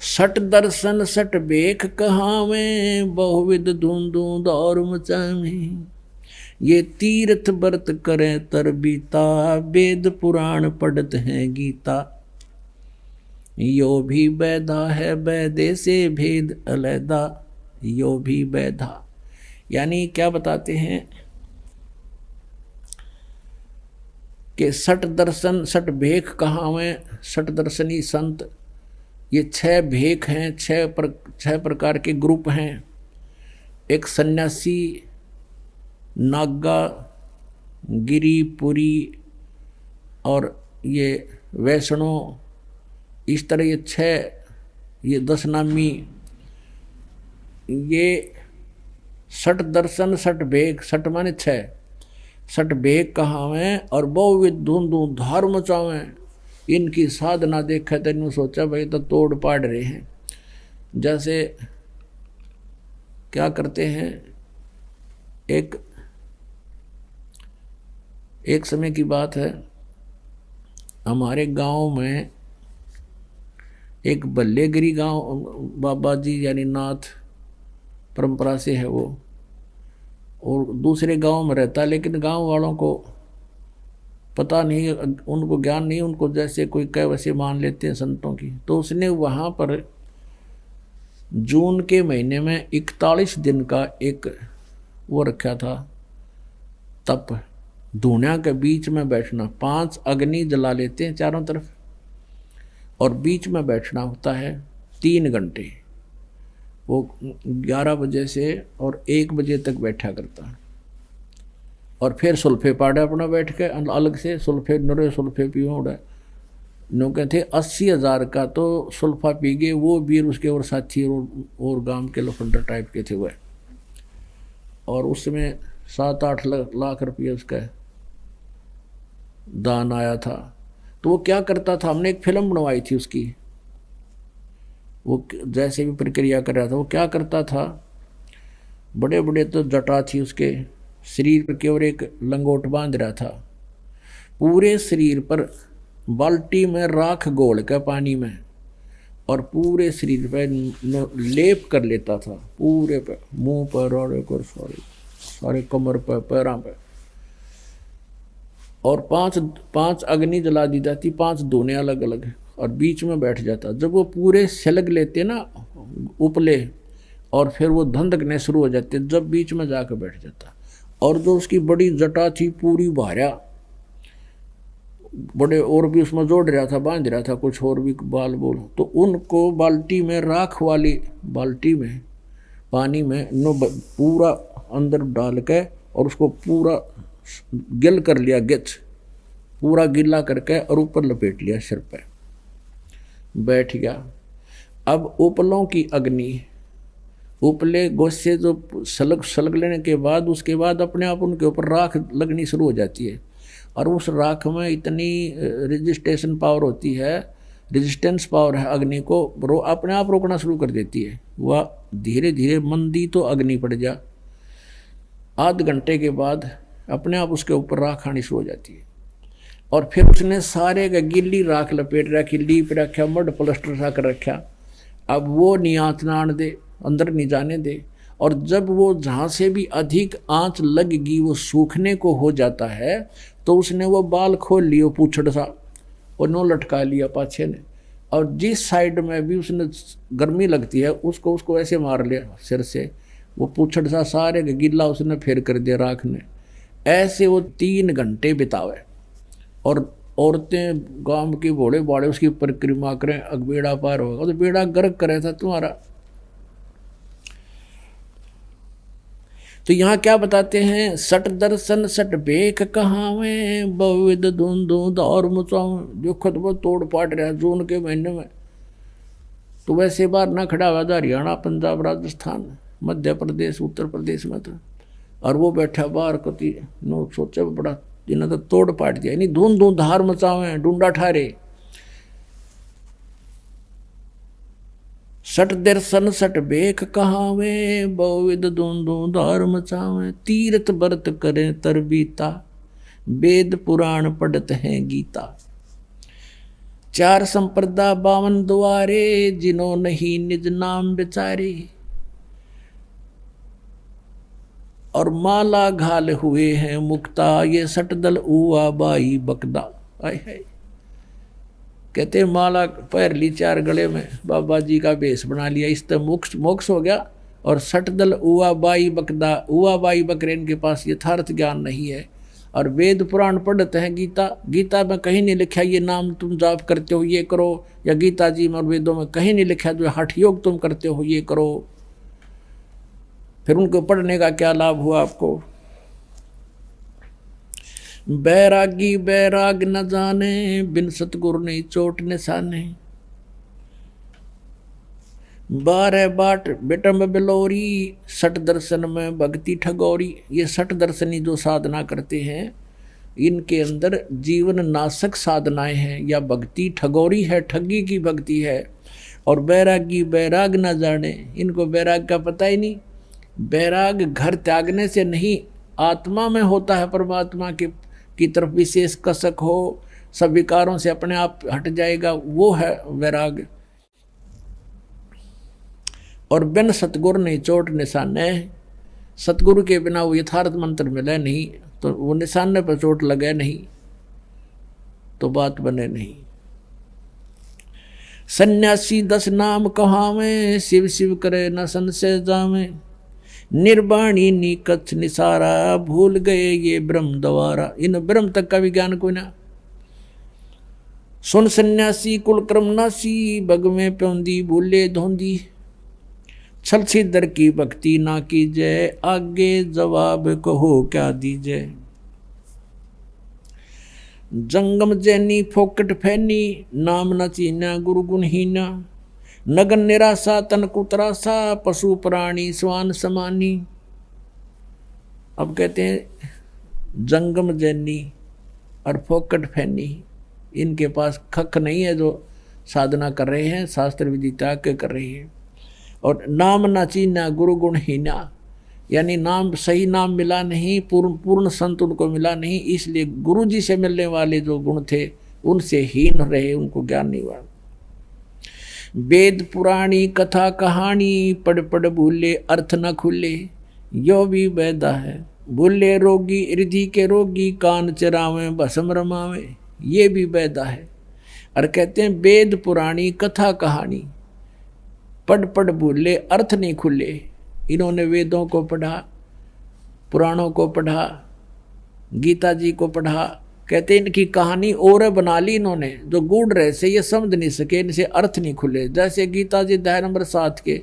सट दर्शन सट बेख कहावे, बहुविध धूंधू दौर मचावे, ये तीर्थ व्रत करें तर बीता, वेद पुराण पढ़त हैं गीता, यो भी वैधा है वैदे से भेद अलैदा, यो भी वैधा। यानी क्या बताते हैं कि सट दर्शन सट भेख कहावे, सट दर्शनी संत, ये 6 भेख हैं, 6 प्रकार के ग्रुप हैं। एक सन्यासी, नागा, गिरी, पुरी और ये वैष्णो, इस तरह ये 6, ये 10 नामी, ये सट दर्शन सट भेख, सट माने 6, सट भेख कहावें और बहुविध धूंधू धार मचावें, इनकी साधना देखा तो इन्होंने सोचा भाई तो तोड़ पाड़ रहे हैं। जैसे क्या करते हैं, एक समय की बात है, हमारे गांव में एक बल्लेगिरी गांव बाबा जी यानी नाथ परंपरा से है वो, और दूसरे गांव में रहता, लेकिन गांव वालों को पता नहीं, उनको ज्ञान नहीं, उनको जैसे कोई कह वैसे मान लेते हैं संतों की। तो उसने वहाँ पर जून के महीने में 41 दिन का एक वो रखा था तप, धुनिया के बीच में बैठना, 5 अग्नि जला लेते हैं चारों तरफ और बीच में बैठना होता है 3 घंटे। वो 11 बजे से और 1 बजे तक बैठा करता है, और फिर सुल्फे पाड़ा अपना बैठ के अलग से सुल्फे नरे सुल्फे पियो उड़ा नो कहते 80,000 का तो सुल्फा पी गए वो वीर उसके और साथी और गांव के लफंडर टाइप के थे वह, और उसमें 7-8 लाख रुपये उसका दान आया था। तो वो क्या करता था, हमने एक फिल्म बनवाई थी उसकी, वो जैसे भी प्रक्रिया कर रहा था, वो क्या करता था, बड़े बड़े तो जटा थी उसके शरीर के और एक लंगोट बांध रहा था, पूरे शरीर पर बाल्टी में राख घोल के पानी में और पूरे शरीर पर लेप कर लेता था, पूरे पे, मुंह पर और सारे कमर पर, पैरों पर, और 5 अग्नि जला दी जाती, 5 दोने अलग अलग, और बीच में बैठ जाता। जब वो पूरे सलग लेते ना उपले, और फिर वो धंधकने शुरू हो जाते, जब बीच में जाकर बैठ जाता, और जो उसकी बड़ी जटा थी पूरी भार्या, बड़े और भी उसमें जोड़ रहा था, बांध रहा था कुछ और भी बाल बोल, तो उनको बाल्टी में, राख वाली बाल्टी में, पानी में पूरा अंदर डाल के और उसको पूरा गिल कर लिया, गिच पूरा गिला करके और ऊपर लपेट लिया सिर पे, बैठ गया। अब उपलों की अग्नि, उपले गोसे जो सलग लेने के बाद उसके बाद अपने आप उनके ऊपर राख लगनी शुरू हो जाती है, और उस राख में इतनी रेजिस्टेशन पावर होती है, रेजिस्टेंस पावर है अग्नि को, अपने आप रोकना शुरू कर देती है। वह धीरे धीरे मंदी तो अग्नि पड़ जा, आध घंटे के बाद अपने आप उसके ऊपर राख आनी शुरू हो जाती है। और फिर उसने सारे का गिल्ली राख लपेट रखी, लीप रखा, मड प्लस्टर सा कर रखा। अब वो नहीं आँच ना आने दे, अंदर नहीं जाने दे। और जब वो जहाँ से भी अधिक आँच लगेगी वो सूखने को हो जाता है, तो उसने वो बाल खोल लियो पूछड़ सा और नो लटका लिया पाछे ने, और जिस साइड में भी उसने गर्मी लगती है उसको ऐसे मार लिया सिर से, वो पूछड़ सा सारे गिल्ला उसने फेर कर दिया राख ने। ऐसे वो 3 घंटे बितावे, और औरतें गांव की भोले बाड़े उसकी परिक्रमा करें, अब बेड़ा पार होगा तो बेड़ा गर्क करे था तुम्हारा। तो यहाँ क्या बताते हैं, सट दर्शन सट बेक कहावे, बहुविध धुंधु दौर मुचाऊ। जो खतबा तोड़ पाट रहा जून के महीने में, तो वैसे बार ना खड़ा हुआ था हरियाणा, पंजाब, राजस्थान, मध्य प्रदेश, उत्तर प्रदेश में था, और वो बैठा बाहर कति नो सोचे बड़ा इन्हें तो तोड़ पाट दिया, यानी धूम धार मचावे ढूंढा ठारे। सट दर्शन सट बेक कहावे, बहुविध धूम धार मचावे। तीर्थ व्रत करे तरबीता, वेद पुराण पढ़त हैं गीता। 4 संप्रदा 52 द्वारे, जिन्हों नहीं निज नाम बेचारे। और माला घाल हुए हैं मुक्ता, ये सटदल उआ बाई बकदा। आय है, कहते माला पैर ली 4 गले में, बाबा जी का भेष बना लिया, इस तरह मोक्ष हो गया। और सटदल उआ बाई बकदा, उआ बाई बकरे इनके पास यथार्थ ज्ञान नहीं है। और वेद पुराण पढ़ते हैं गीता, गीता में कहीं नहीं लिखा ये नाम तुम जाप करते हो ये करो, या गीता जी में और वेदों में कहीं नहीं लिखा जो हठ योग तुम करते हो ये करो। फिर उनको पढ़ने का क्या लाभ हुआ आपको। बैरागी बैराग न जाने, बिन सतगुरु नहीं चोट निशाने। 12 बाट बेटम बिलोरी, सट दर्शन में भक्ति ठगोरी। ये सट दर्शनी जो साधना करते हैं, इनके अंदर जीवन नाशक साधनाएं हैं, या भक्ति ठगोरी है, ठगी की भक्ति है। और बैरागी बैराग न जाने, इनको बैराग का पता ही नहीं। बैराग घर त्यागने से नहीं, आत्मा में होता है, परमात्मा की तरफ विशेष कसक हो, सब विकारों से अपने आप हट जाएगा, वो है वैराग। और बिन सतगुरु नहीं चोट निशाने, सतगुरु के बिना वो यथार्थ मंत्र मिले नहीं, तो वो निशाने पर चोट लगे नहीं तो बात बने नहीं। सन्यासी 10 नाम कहावे, शिव शिव करे न संशय जावे। निर्वाणी नी कच्छ निसारा, भूल गए ये ब्रह्म द्वारा। इन ब्रह्म तक का विज्ञान कोई ना। सुन सन्यासी कुल क्रम नासी, बग में प्योंदी भूले धोंदी। छल छिदर की भक्ति ना कीजय, आगे जवाब कहो क्या दीजय। जंगम जैनी फोकट फैनी, नाम न चीना गुरु गुणहीना। नगन निराशा तन कुतरासा, पशु प्राणी स्वान समानी। अब कहते हैं जंगम जैनी और फोकट फैनी, इनके पास खक नहीं है जो साधना कर रहे हैं, शास्त्र विधि त्याग के कर रहे हैं। और नाम ना चीना गुरु गुणहीना, यानी नाम सही नाम मिला नहीं, पूर्ण संत उनको मिला नहीं, इसलिए गुरु जी से मिलने वाले जो गुण थे उनसे हीन रहे, उनको ज्ञान नहीं हुआ। वेद पुराणी कथा कहानी, पढ़ पढ़ भूले अर्थ न खुले। यो भी वैदा है, भूले रोगी हृदय के रोगी, कान चरावे भस्म रमावे। ये भी वैदा है। और कहते हैं वेद पुराणी कथा कहानी, पढ़ पढ़ भूले अर्थ नहीं खुले। इन्होंने वेदों को पढ़ा, पुराणों को पढ़ा, गीता जी को पढ़ा, कहते इनकी कहानी और बना ली इन्होंने, जो गूढ़ रहे से ये समझ नहीं सके, इनसे अर्थ नहीं खुले। जैसे गीता जी अध्याय नंबर 7 के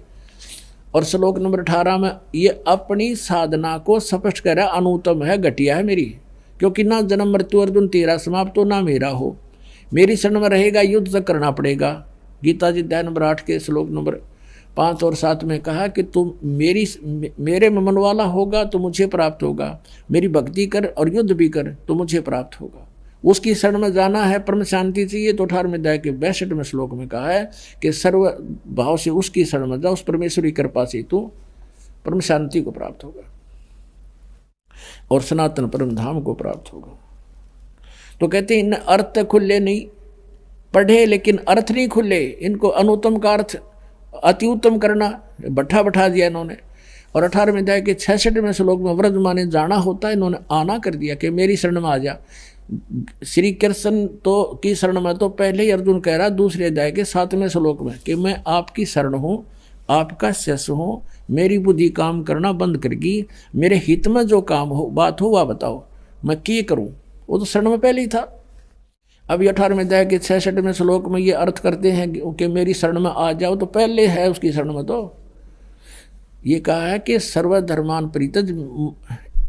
और श्लोक नंबर 18 में ये अपनी साधना को स्पष्ट कह रहा है, अनुत्तम है, घटिया है मेरी, क्योंकि ना जन्म मृत्यु अर्जुन तेरा समाप्त हो ना मेरा हो, मेरी शरण में रहेगा युद्ध तक करना पड़ेगा। गीता जी अध्याय नंबर 8 के श्लोक नंबर 5 और 7 में कहा कि तुम मेरे में मन वाला होगा तो मुझे प्राप्त होगा, मेरी भक्ति कर और युद्ध भी कर तो मुझे प्राप्त होगा। उसकी शरण में जाना है, परम शांति चाहिए तो 18वें अध्याय के 62वें श्लोक में कहा है कि सर्व भाव से उसकी शरण में जा, उस परमेश्वरी कृपा से तू परम शांति को प्राप्त होगा और सनातन परम धाम को प्राप्त होगा। तो कहते हैं इन अर्थ खुले नहीं, पढ़े लेकिन अर्थ नहीं खुले, इनको अनुत्तम का अर्थ अति उत्तम करना बैठा दिया इन्होंने। और 18वें अध्याय के 66वें श्लोक में व्रज माने जाना होता है, इन्होंने आना कर दिया कि मेरी शरण में आ जा। श्री कृष्ण तो की शरण में तो पहले ही अर्जुन कह रहा दूसरे अध्याय के 7वें श्लोक में कि मैं आपकी शरण हूँ, आपका शिष्य हूँ, मेरी बुद्धि काम करना बंद करगी, मेरे हित में जो काम हो बात हो वह बताओ, मैं क्या करूँ। वो तो शरण में पहले ही था। अभी 18वें अध्याय के 66वें श्लोक में ये अर्थ करते हैं कि मेरी शरण में आ जाओ, तो पहले है उसकी शरण में। तो ये कहा है कि सर्वधर्मान परित्यज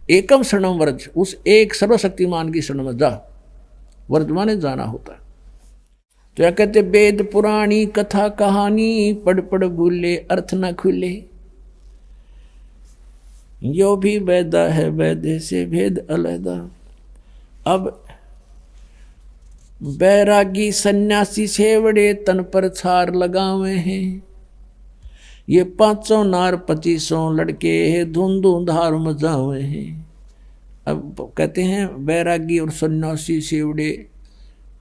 एकम शरणम व्रज, उस एक सर्वशक्तिमान की शरण में जा, वर्तमान जाना होता है। तो क्या कहते वेद पुराणी कथा कहानी पढ़ पढ़ भूले अर्थ न खुले, यो भी वैदा है वैदे से भेद अलहदा। अब बैरागी सन्यासी छेवड़े तन पर छार लगावे हैं, ये 500 नार 2500 लड़के धुन धुन धार मजावे हैं। अब कहते हैं बैरागी और सन्यासी छेवड़े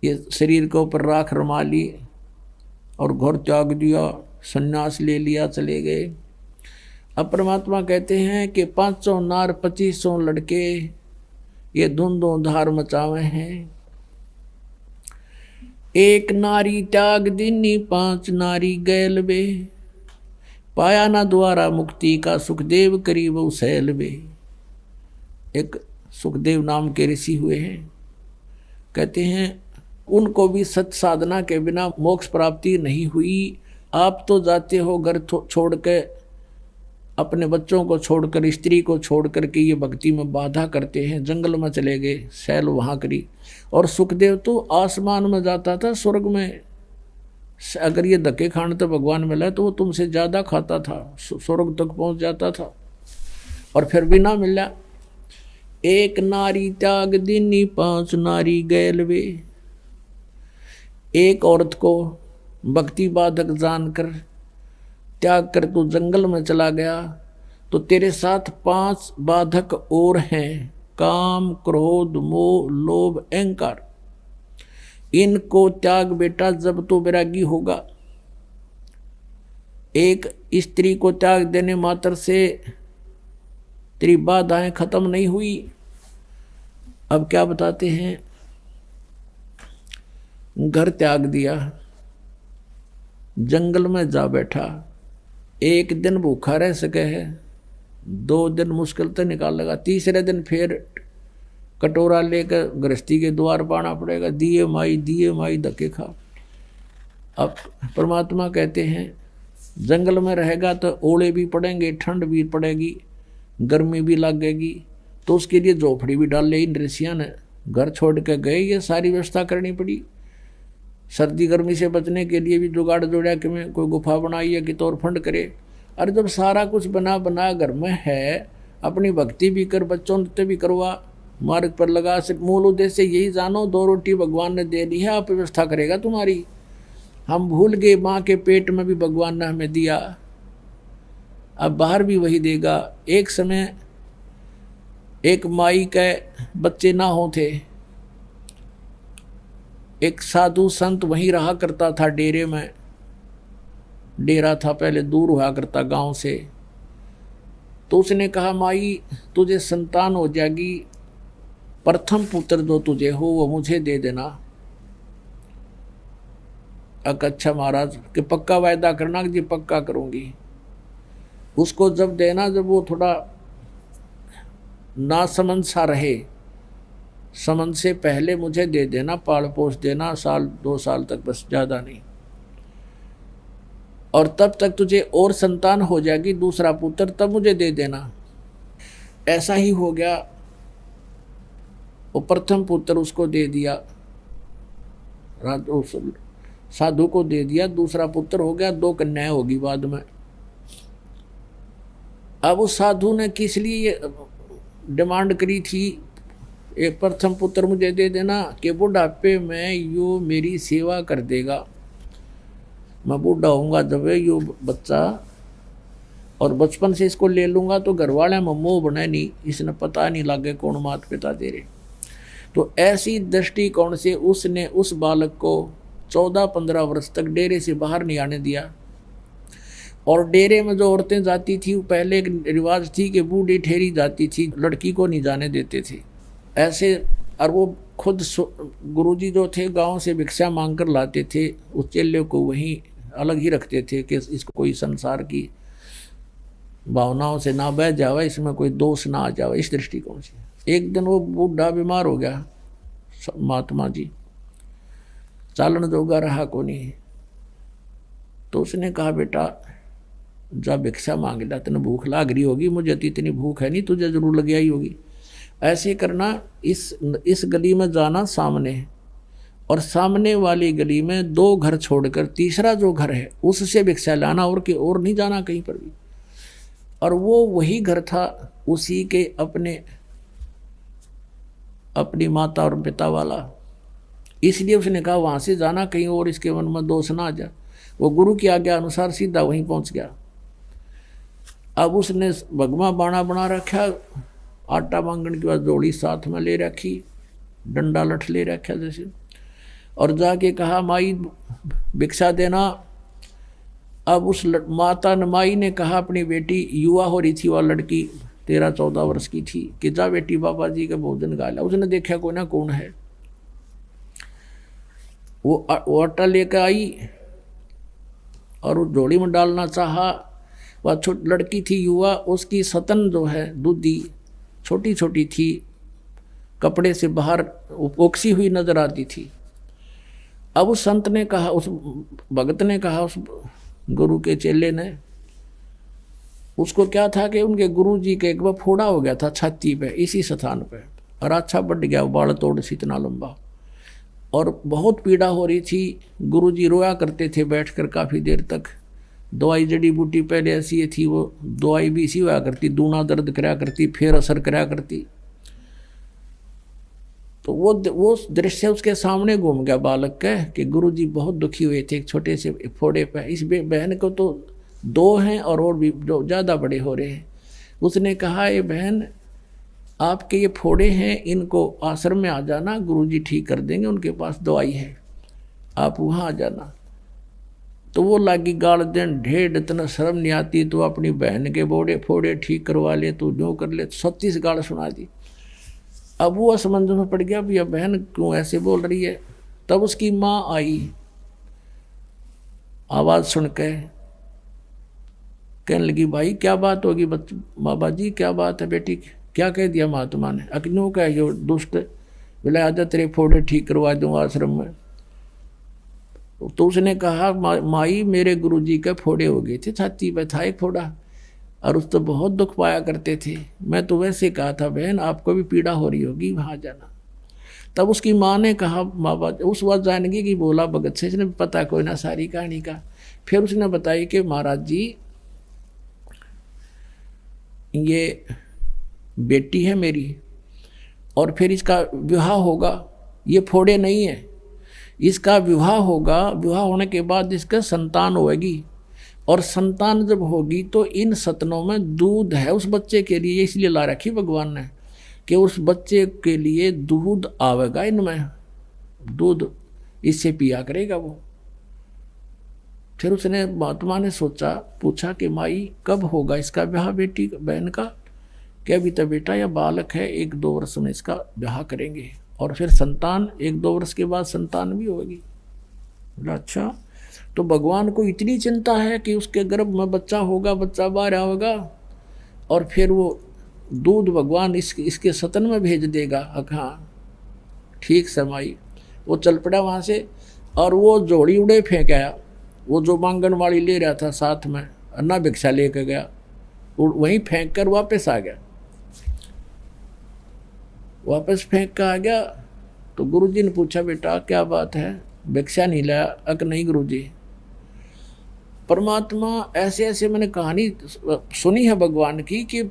ये शरीर के ऊपर राख रमा ली और घर त्याग दिया, सन्यास ले लिया, चले गए। अब परमात्मा कहते हैं कि 500 नार 2500 लड़के ये धुन धुन धार मचावे हैं। एक नारी त्याग दीनी 5 नारी गैल बे, पाया ना द्वारा मुक्ति का सुखदेव करीब सैल बे। एक सुखदेव नाम के ऋषि हुए हैं, कहते हैं उनको भी सत साधना के बिना मोक्ष प्राप्ति नहीं हुई। आप तो जाते हो घर छोड़ के, अपने बच्चों को छोड़कर, स्त्री को छोड़कर के ये भक्ति में बाधा करते हैं, जंगल में चले गए, शैल वहाँ करी। और सुखदेव तो आसमान में जाता था, स्वर्ग में। अगर ये धक्के खाने तो भगवान मिला तो वो तुमसे ज़्यादा खाता था, स्वर्ग तक पहुँच जाता था, और फिर भी ना मिला। एक नारी त्याग दीनी 5 नारी गैल वे। एक औरत को भक्ति बाधक जानकर त्याग कर तू जंगल में चला गया, तो तेरे साथ 5 बाधक और हैं, काम क्रोध मोह लोभ अहंकार। इनको त्याग बेटा जब तो वैरागी होगा। एक स्त्री को त्याग देने मात्र से तेरी बाधाएं खत्म नहीं हुई। अब क्या बताते हैं, घर त्याग दिया, जंगल में जा बैठा, 1 दिन भूखा रह सके है, 2 दिन मुश्किल से निकाल लगा, तीसरे दिन फिर कटोरा लेकर गृहस्थी के द्वार पाना पड़ेगा, दिए माई धक्के खा। अब परमात्मा कहते हैं जंगल में रहेगा तो ओले भी पड़ेंगे, ठंड भी पड़ेगी, गर्मी भी लगेगी, तो उसके लिए झोपड़ी भी डाल ले। इन ऋषियों ने घर छोड़ के गए, ये सारी व्यवस्था करनी पड़ी। सर्दी गर्मी से बचने के लिए भी जुगाड़ जोड़ा कि मैं कोई गुफा बनाई या कि तौर फंड करे। अरे जब सारा कुछ बना घर में है, अपनी भक्ति भी कर, बच्चों नृत्य भी करवा, मार्ग पर लगा। सिर्फ मूल उद्देश्य यही जानो, 2 रोटी भगवान ने दे दी है, आप व्यवस्था करेगा तुम्हारी। हम भूल गए माँ के पेट में भी भगवान ने हमें दिया, अब बाहर भी वही देगा। एक समय एक माई के बच्चे ना हो थे, एक साधु संत वहीं रहा करता था डेरे में। डेरा था पहले, दूर हुआ करता गांव से। तो उसने कहा माई तुझे संतान हो जाएगी, प्रथम पुत्र जो तुझे हो वो मुझे दे देना। अच्छा महाराज कि पक्का वायदा करना कि जी पक्का करूंगी। उसको जब देना जब वो थोड़ा नासमझ सा रहे, समझ से पहले मुझे दे देना, पाल पोस देना, 1-2 साल तक, बस ज़्यादा नहीं। और तब तक तुझे और संतान हो जाएगी, दूसरा पुत्र, तब मुझे दे देना। ऐसा ही हो गया। वो प्रथम पुत्र उसको दे दिया, साधु को दे दिया, दूसरा पुत्र हो गया, 2 कन्याएं होगी बाद में। अब उस साधु ने किस लिए ये डिमांड करी थी, एक प्रथम पुत्र मुझे दे देना कि बुढ़ापे में यो मेरी सेवा कर देगा, मैं बूढ़ा होऊंगा जब यो बच्चा, और बचपन से इसको ले लूँगा तो घर वाले में मोह बने नहीं, इसने पता नहीं लगे कौन माता पिता दे रहे। तो ऐसी दृष्टिकोण से उसने उस बालक को 14-15 वर्ष तक डेरे से बाहर नहीं आने दिया। और डेरे में जो औरतें जाती थी, पहले एक रिवाज थी कि बूढ़ी ठहरी जाती थी, लड़की को नहीं जाने देते थे ऐसे। और वो खुद गुरुजी जो थे गांव से भिक्षा मांग कर लाते थे, उस चेले को वहीं अलग ही रखते थे कि इसको कोई संसार की भावनाओं से ना बह जावे, इसमें कोई दोष ना आ जावे, इस दृष्टिकोण से। एक दिन वो बूढ़ा बीमार हो गया, महात्मा जी चालन जोगा रहा को नहीं, तो उसने कहा बेटा जा भिक्षा मांग ला, तेने भूख लाग रही होगी, मुझे तो इतनी भूख है नहीं, तुझे जरूर लग आई होगी। ऐसे करना, इस गली में जाना सामने, और सामने वाली गली में 2 घर छोड़कर तीसरा जो घर है उससे भिक्षा लाना, और नहीं जाना कहीं पर भी। और वो वही घर था उसी के अपनी माता और पिता वाला, इसलिए उसने कहा वहाँ से जाना कहीं और इसके मन में दोष ना आ जाए। वो गुरु की आज्ञा अनुसार सीधा वहीं पहुँच गया। अब उसने भगवा बाणा बना रखा, आटा मांगने के बाद जोड़ी साथ में ले रखी, डंडा लठ ले रखा जैसे, और जाके कहा माई भिक्षा देना। अब उस माता माई ने कहा अपनी बेटी, युवा हो रही थी वह लड़की, 13-14 वर्ष की थी, कि जा बेटी बाबा जी का भोजन गाला। उसने देखा कोई ना कौन है, वो आटा लेकर आई और उस झोली में डालना चाहा। वह लड़की थी युवा, उसकी सतन जो है दूधी छोटी छोटी थी, कपड़े से बाहर ओक्सी हुई नजर आती थी। अब उस संत ने कहा, उस भगत ने कहा, उस गुरु के चेले ने, उसको क्या था कि उनके गुरु जी के एक बार फोड़ा हो गया था छाती पे, इसी स्थान पे, और अच्छा बढ़ गया, बाल तोड़ से इतना लंबा, और बहुत पीड़ा हो रही थी। गुरु जी रोया करते थे बैठकर काफ़ी देर तक। दवाई जड़ी बूटी पहले ऐसी थी, वो दवाई भी इसी हुआ करती, दूना दर्द कराया करती, फिर असर कराया करती। तो वो दृश्य उसके सामने घूम गया बालक का कि गुरुजी बहुत दुखी हुए थे एक छोटे से फोड़े पे। इस बहन को तो 2 हैं और भी जो ज़्यादा बड़े हो रहे हैं। उसने कहा ये बहन आपके ये फोड़े हैं, इनको आश्रम में आ जाना, गुरुजी ठीक कर देंगे, उनके पास दवाई है, आप वहाँ आ जाना। तो वो लागी गाल देन, ढेर इतना शर्म नहीं आती तो अपनी बहन के फोड़े ठीक करवा ले, तो जो कर ले, 36 गाल सुना दी। अब वो असमंजस में पड़ गया, भैया बहन क्यों ऐसे बोल रही है। तब उसकी माँ आई, आवाज़ सुन के कहने लगी भाई क्या बात होगी, बाबा जी क्या बात है बेटी, क्या कह दिया महात्मा ने। अग्नियों का यो दुष्ट बोला आजा तेरे फोड़े ठीक करवा दूंगा आश्रम में। तो उसने कहा माई मेरे गुरुजी के फोड़े हो गए थे, छाती पे था एक फोड़ा, और उस तो बहुत दुख पाया करते थे। मैं तो वैसे कहा था बहन आपको भी पीड़ा हो रही होगी, वहाँ जाना। तब उसकी माँ ने कहा बाबा, उस वक्त जानगी कि बोला भगत से, इसने पता कोई ना सारी कहानी का। फिर उसने बताई कि महाराज जी ये बेटी है मेरी, और फिर इसका विवाह होगा, ये फोड़े नहीं है, इसका विवाह होगा, विवाह होने के बाद इसका संतान होगी, और संतान जब होगी तो इन सतनों में दूध है उस बच्चे के लिए, इसलिए ला रखी भगवान ने कि उस बच्चे के लिए दूध आवेगा, इनमें दूध इससे पिया करेगा वो। फिर उसने महात्मा ने सोचा, पूछा कि माई कब होगा इसका ब्याह बेटी बहन का। क्या अभी तो बेटा या बालक है, 1-2 वर्ष में इसका ब्याह करेंगे, और फिर संतान 1-2 वर्ष के बाद संतान भी होगी। बोला अच्छा, तो भगवान को इतनी चिंता है कि उसके गर्भ में बच्चा होगा, बच्चा बाहर आएगा, और फिर वो दूध भगवान इसके सतन में भेज देगा। हाँ ठीक समाई। वो चल पड़ा वहाँ से, और वो जोड़ी उड़े फेंक आया, वो जो मांगन वाली ले रहा था साथ में, अन्ना भिक्षा लेकर गया, वहीं फेंक कर वापस आ गया। वापस फेंक कर आ गया। तो गुरुजी ने पूछा, बेटा क्या बात है, भिक्षा नहीं लाया? अक नहीं गुरुजी, परमात्मा ऐसे ऐसे मैंने कहानी सुनी है भगवान की कि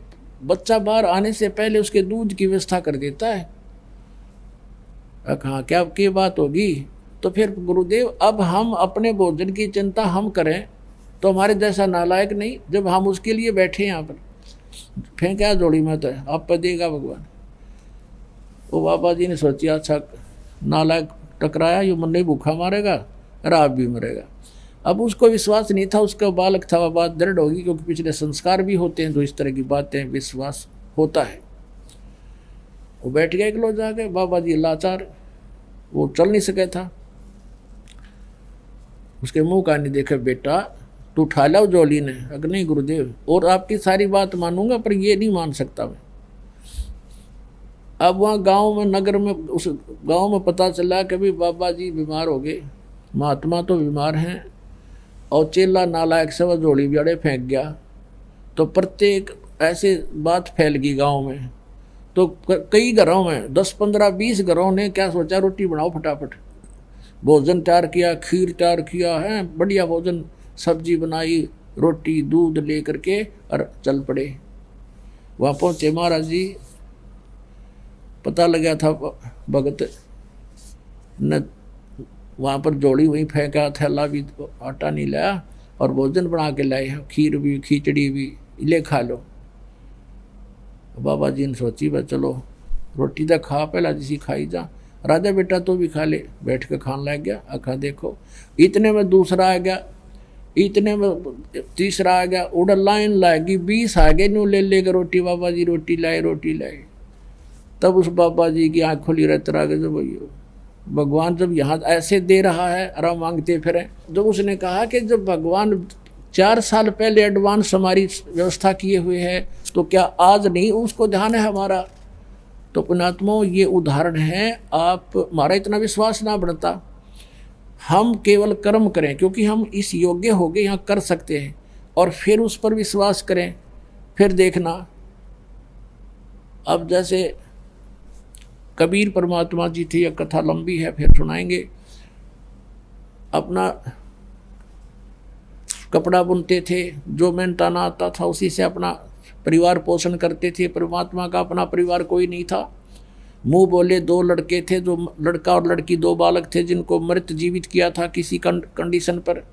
बच्चा बाहर आने से पहले उसके दूध की व्यवस्था कर देता है। हाँ, क्या बात होगी? तो फिर गुरुदेव, अब हम अपने भोजन की चिंता हम करें तो हमारे जैसा नालायक नहीं, जब हम उसके लिए बैठे यहाँ पर। फेंका जोड़ी में तो आप पर देगा भगवान। वो बाबा जी ने सोचा, अच्छा नालायक टकराया, ये मन नहीं भूखा मारेगा और आप भी मरेगा। अब उसको विश्वास नहीं था, उसका बालक था, वह बात दृढ़ होगी क्योंकि पिछले संस्कार भी होते हैं तो इस तरह की बातें विश्वास होता है। वो बैठ गया एकलो जाके। बाबा जी लाचार, वो चल नहीं सके था। उसके मुंह का नहीं देखा, बेटा तू उठा लो जोली ने। अगर नहीं गुरुदेव, और आपकी सारी बात मानूंगा पर ये नहीं मान सकता मैं। अब वहाँ गांव में, नगर में, उस गांव में पता चला कि भी बाबा जी बीमार हो गए, महात्मा तो बीमार हैं और चेला नालायक से वह जोड़ी बियाड़े फेंक गया। तो प्रत्येक ऐसे बात फैल गई गांव में। तो कई घरों में 10, 15, 20 घरों ने क्या सोचा, रोटी बनाओ फटाफट। भोजन तैयार किया, खीर तैयार किया है, बढ़िया भोजन, सब्जी बनाई, रोटी दूध ले करके और चल पड़े। वहाँ पहुँचे महाराज जी, पता लगा था भगत न वहाँ पर जोड़ी वहीं फेंका, थैला भी आटा नहीं लाया और भोजन बना के लाए, खीर भी खिचड़ी भी, ले खा लो। बाबा जी ने सोची, बस चलो रोटी तो खा, पहला जिसी खाई जा। राजा बेटा तो भी खा ले। बैठ के खाने लग गया। आखा देखो, इतने में दूसरा आ गया, इतने में तीसरा आ गया, उधर लाइन लाएगी, 20 आ गए, न्यू ले लेकर रोटी। बाबा जी रोटी लाए, रोटी लाए। तब उस बाबा जी की आँख खुली रहते रह गए, जब भैया भगवान जब यहाँ ऐसे दे रहा है, आराम मांगते फिरें। जब उसने कहा कि जब भगवान 4 साल पहले एडवांस हमारी व्यवस्था किए हुए है तो क्या आज नहीं उसको ध्यान है हमारा? तो पुण्यात्माओं, ये उदाहरण है। आप हमारा इतना विश्वास ना बढ़ता, हम केवल कर्म करें क्योंकि हम इस योग्य हो गए, यहाँ कर सकते हैं, और फिर उस पर विश्वास करें। फिर देखना, अब जैसे कबीर परमात्मा जी थे, यह कथा लंबी है, फिर सुनाएंगे। अपना कपड़ा बुनते थे, जो मेहनताना आता था उसी से अपना परिवार पोषण करते थे। परमात्मा का अपना परिवार कोई नहीं था। मुंह बोले 2 लड़के थे, जो लड़का और लड़की 2 बालक थे जिनको मृत जीवित किया था किसी कंडीशन पर,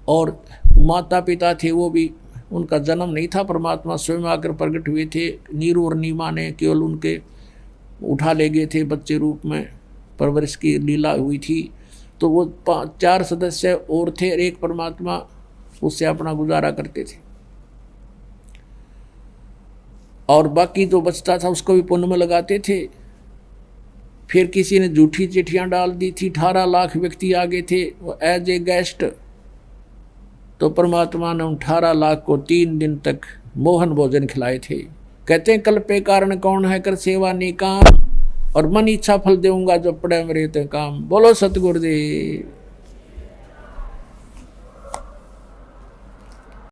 और माता पिता थे, वो भी उनका जन्म नहीं था, परमात्मा स्वयं आकर प्रकट हुए थे। नीरू और नीमा ने केवल उनके उठा ले गए थे बच्चे रूप में, परवरिश की लीला हुई थी। तो वो 4 सदस्य और थे, एक परमात्मा, उससे अपना गुजारा करते थे। और बाकी जो बचता था उसको भी पुण्य में लगाते थे। फिर किसी ने झूठी चिट्ठियां डाल दी थी, 18 लाख व्यक्ति आ गए थे वो एज ए गेस्ट। तो परमात्मा ने उन 18 लाख को 3 दिन तक मोहन भोजन खिलाए थे। कहते हैं, कल्पे कारण कौन है, कर सेवा निकाम, और मन इच्छा फल देऊंगा जो पड़े मेरे ते काम। बोलो सतगुरुदेव।